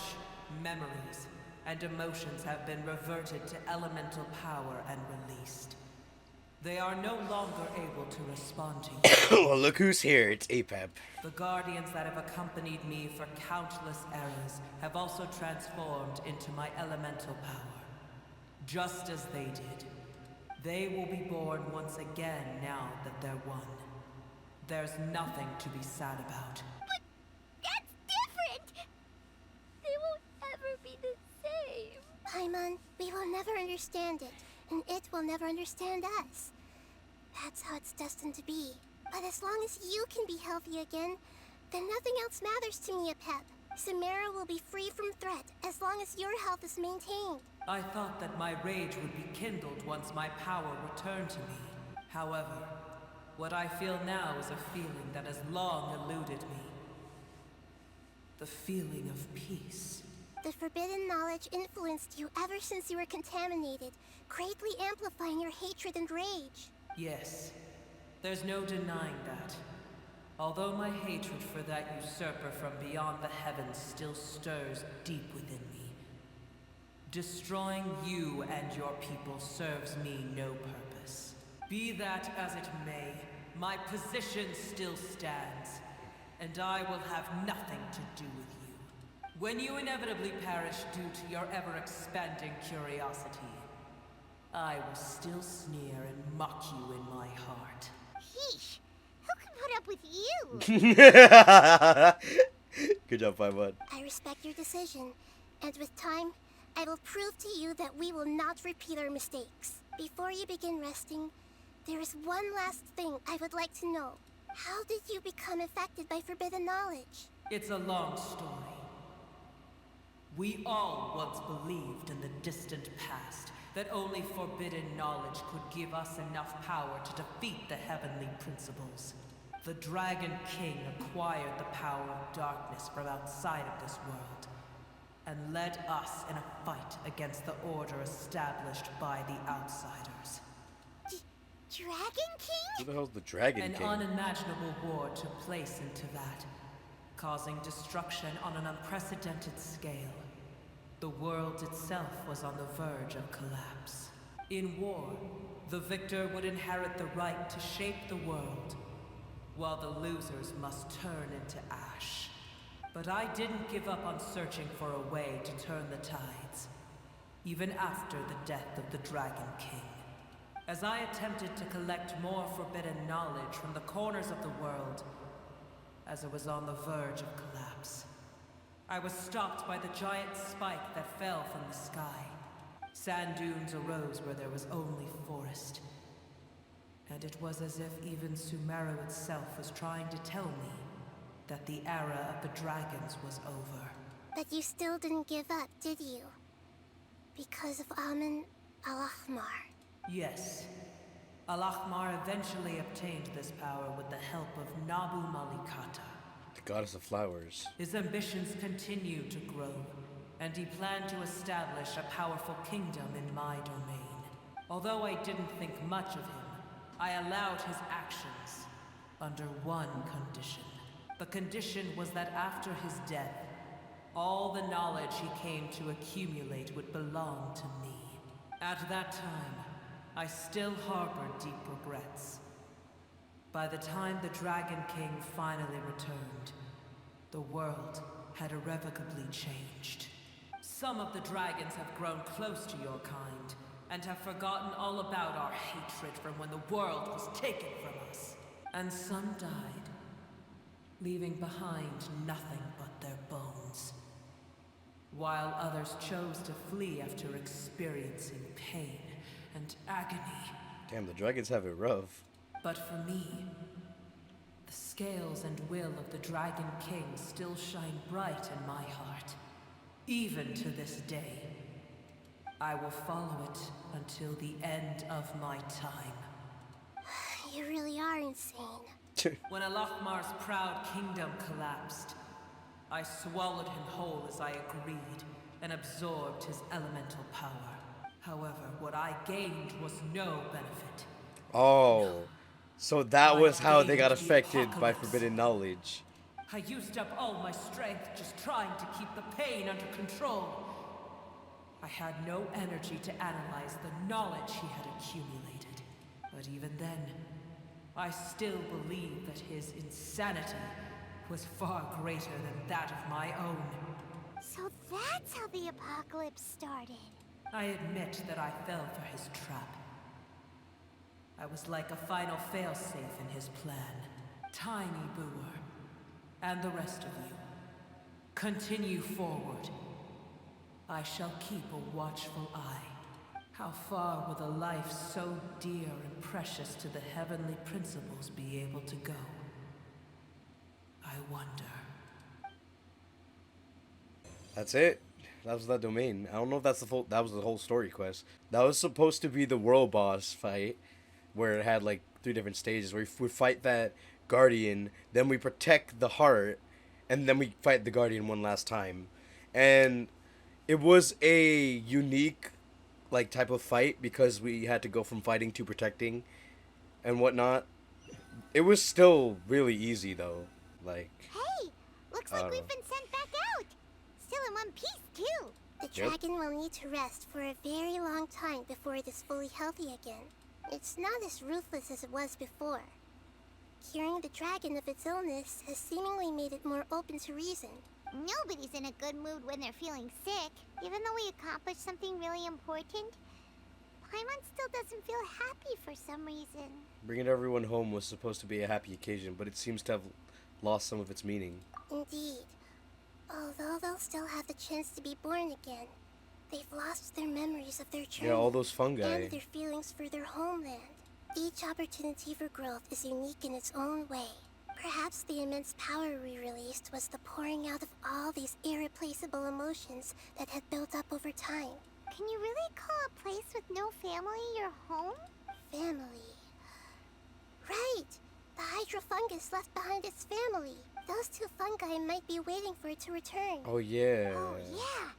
memories, and emotions have been reverted to elemental power and released. They are no longer able to respond to you. Well, look who's here. It's Apep. The guardians that have accompanied me for countless eras have also transformed into my elemental power. Just as they did. They will be born once again now that they're one. There's nothing to be sad about. But that's different! They won't ever be the same. Paimon, we will never understand it, and it will never understand us. That's how it's destined to be. But as long as you can be healthy again, then nothing else matters to me, Apep. Samara will be free from threat as long as your health is maintained. I thought that my rage would be kindled once my power returned to me. However, what I feel now is a feeling that has long eluded me. The feeling of peace. The forbidden knowledge influenced you ever since you were contaminated, greatly amplifying your hatred and rage. Yes, there's no denying that. Although my hatred for that usurper from beyond the heavens still stirs deep within me. Destroying you and your people serves me no purpose. Be that as it may, my position still stands, and I will have nothing to do with you. When you inevitably perish due to your ever-expanding curiosity, I will still sneer and mock you in my heart. Yeesh, who can put up with you? Good job, Paimon. I respect your decision, and with time, I will prove to you that we will not repeat our mistakes. Before you begin resting, there is one last thing I would like to know. How did you become affected by forbidden knowledge? It's a long story. We all once believed in the distant past that only forbidden knowledge could give us enough power to defeat the heavenly principles. The Dragon King acquired the power of darkness from outside of this world, and led us in a fight against the order established by the outsiders. Dragon King? Who the hell's the Dragon An King? unimaginable war took place into that, causing destruction on an unprecedented scale. The world itself was on the verge of collapse. In war, the victor would inherit the right to shape the world, while the losers must turn into ash. But I didn't give up on searching for a way to turn the tides, even after the death of the Dragon King. As I attempted to collect more forbidden knowledge from the corners of the world, as it was on the verge of collapse, I was stopped by the giant spike that fell from the sky. Sand dunes arose where there was only forest. And it was as if even Sumeru itself was trying to tell me that the era of the dragons was over. But you still didn't give up, did you? Because of Amun Al-Ahmar. Yes. Al-Ahmar eventually obtained this power with the help of Nabu Malikata. The goddess of flowers. His ambitions continued to grow, and he planned to establish a powerful kingdom in my domain. Although I didn't think much of him, I allowed his actions under one condition. The condition was that after his death, all the knowledge he came to accumulate would belong to me. At that time, I still harbored deep regrets. By the time the Dragon King finally returned, the world had irrevocably changed. Some of the dragons have grown close to your kind, and have forgotten all about our hatred from when the world was taken from us. And some died, leaving behind nothing but their bones. while others chose to flee after experiencing pain and agony. Damn, the dragons have it rough. But for me, the scales and will of the Dragon King still shine bright in my heart. Even to this day, I will follow it until the end of my time. You really are insane. When Alakmar's proud kingdom collapsed, I swallowed him whole as I agreed and absorbed his elemental power. However, what I gained was no benefit. Oh, so that was how they got affected by forbidden knowledge. I used up all my strength just trying to keep the pain under control. I had no energy to analyze the knowledge he had accumulated. But even then, I still believe that his insanity was far greater than that of my own. So that's how the apocalypse started. I admit that I fell for his trap. I was like a final failsafe in his plan. Tiny Boer, and the rest of you, continue forward. I shall keep a watchful eye. How far will a life so dear and precious to the heavenly principles be able to go? I wonder. That's it. That was that domain. I don't know if that's that was the whole story quest. That was supposed to be the world boss fight, where it had like 3 different stages. Where we fight that guardian, then we protect the heart, and then we fight the guardian one last time. And it was a unique like type of fight because we had to go from fighting to protecting and whatnot. It was still really easy though. Like, Hey, looks like we've been sent back out. Still in one piece, too. The dragon will need to rest for a very long time before it is fully healthy again. It's not as ruthless as it was before. Curing the dragon of its illness has seemingly made it more open to reason. Nobody's in a good mood when they're feeling sick. Even though we accomplished something really important, Paimon still doesn't feel happy for some reason. bringing everyone home was supposed to be a happy occasion, but it seems to have lost some of its meaning. Indeed. Although they'll still have the chance to be born again, they've lost their memories of their journey. Yeah, all those fungi. And their feelings for their homeland. Each opportunity for growth is unique in its own way. Perhaps the immense power we released was the pouring out of all these irreplaceable emotions that had built up over time. Can you really call a place with no family your home? Family. Right! The hydrofungus left behind its family. Those 2 fungi might be waiting for it to return. Oh yeah. Oh, yeah.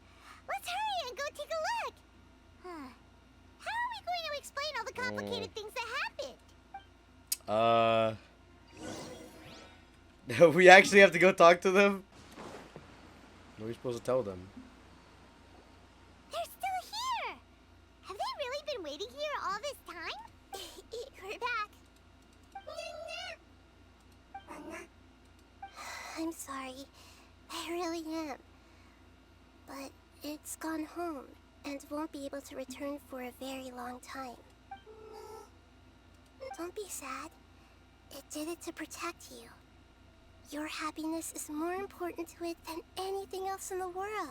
Let's hurry and go take a look. Huh. How are we going to explain all the complicated things that happened? We actually have to go talk to them? What are we supposed to tell them? They're still here. Have they really been waiting here all this time? We're back. I'm sorry. I really am. But it's gone home and won't be able to return for a very long time. Don't be sad. It did it to protect you. Your happiness is more important to it than anything else in the world.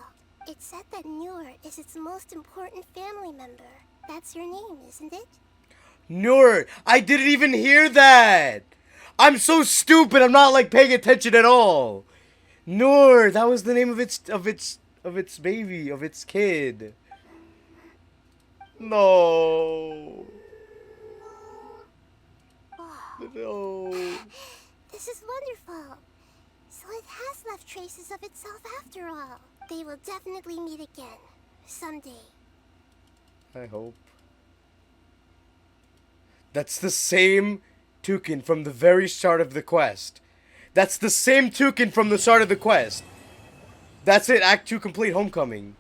It said that Noor is its most important family member. That's your name, isn't it? Noor! I didn't even hear that! I'm so stupid, I'm not like paying attention at all! Noor! That was the name of its baby, of its kid. No. No. This is wonderful. So it has left traces of itself after all. They will definitely meet again. Someday. I hope. That's the same toucan from the very start of the quest. That's the same toucan from the start of the quest. That's it, Act 2 complete, Homecoming.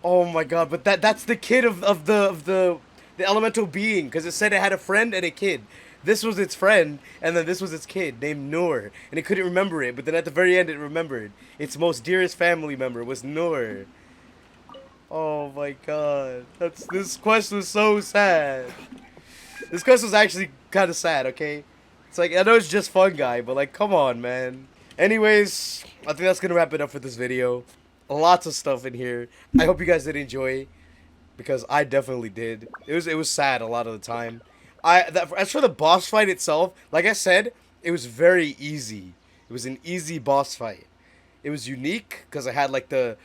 Oh my god, but that's the kid of the elemental being, because it said it had a friend and a kid. This was its friend, and then this was its kid, named Noor. And it couldn't remember it, but then at the very end it remembered. Its most dearest family member was Noor. Oh my god. This quest was so sad. This quest was actually kind of sad, okay? It's like, I know it's just fungi, but like, come on, man. Anyways, I think that's gonna wrap it up for this video. lots of stuff in here. I hope you guys did enjoy, because I definitely did. It was sad a lot of the time. As for the boss fight itself, like I said, it was very easy. It was an easy boss fight. It was unique because I had like the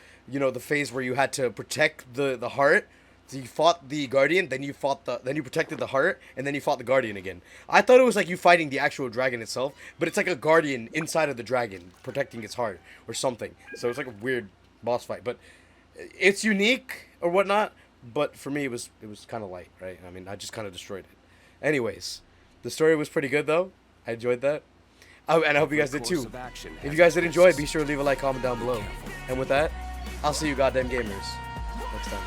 phase where you had to protect the heart. So you fought the guardian, then you protected the heart, and then you fought the guardian again. I thought it was like you fighting the actual dragon itself, but it's like a guardian inside of the dragon protecting its heart or something. So it's like a weird boss fight, but it's unique or whatnot. But for me, it was kind of light, right? I mean, I just kind of destroyed it. Anyways, the story was pretty good though. I enjoyed that. Oh, and I hope you guys did too. If you guys did enjoy, be sure to leave a like, comment down below. And with that, I'll see you goddamn gamers next time.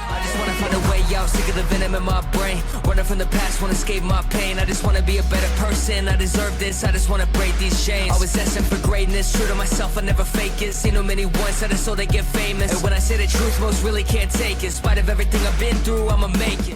I just wanna find a way out, sick of the venom in my brain. Running from the past, wanna escape my pain. I just wanna be a better person, I deserve this. I just wanna break these chains. Always destined for greatness, true to myself, I never fake it. Seen too many once, I just so they get famous. And when I say the truth, most really can't take it. In spite of everything I've been through, I'ma make it.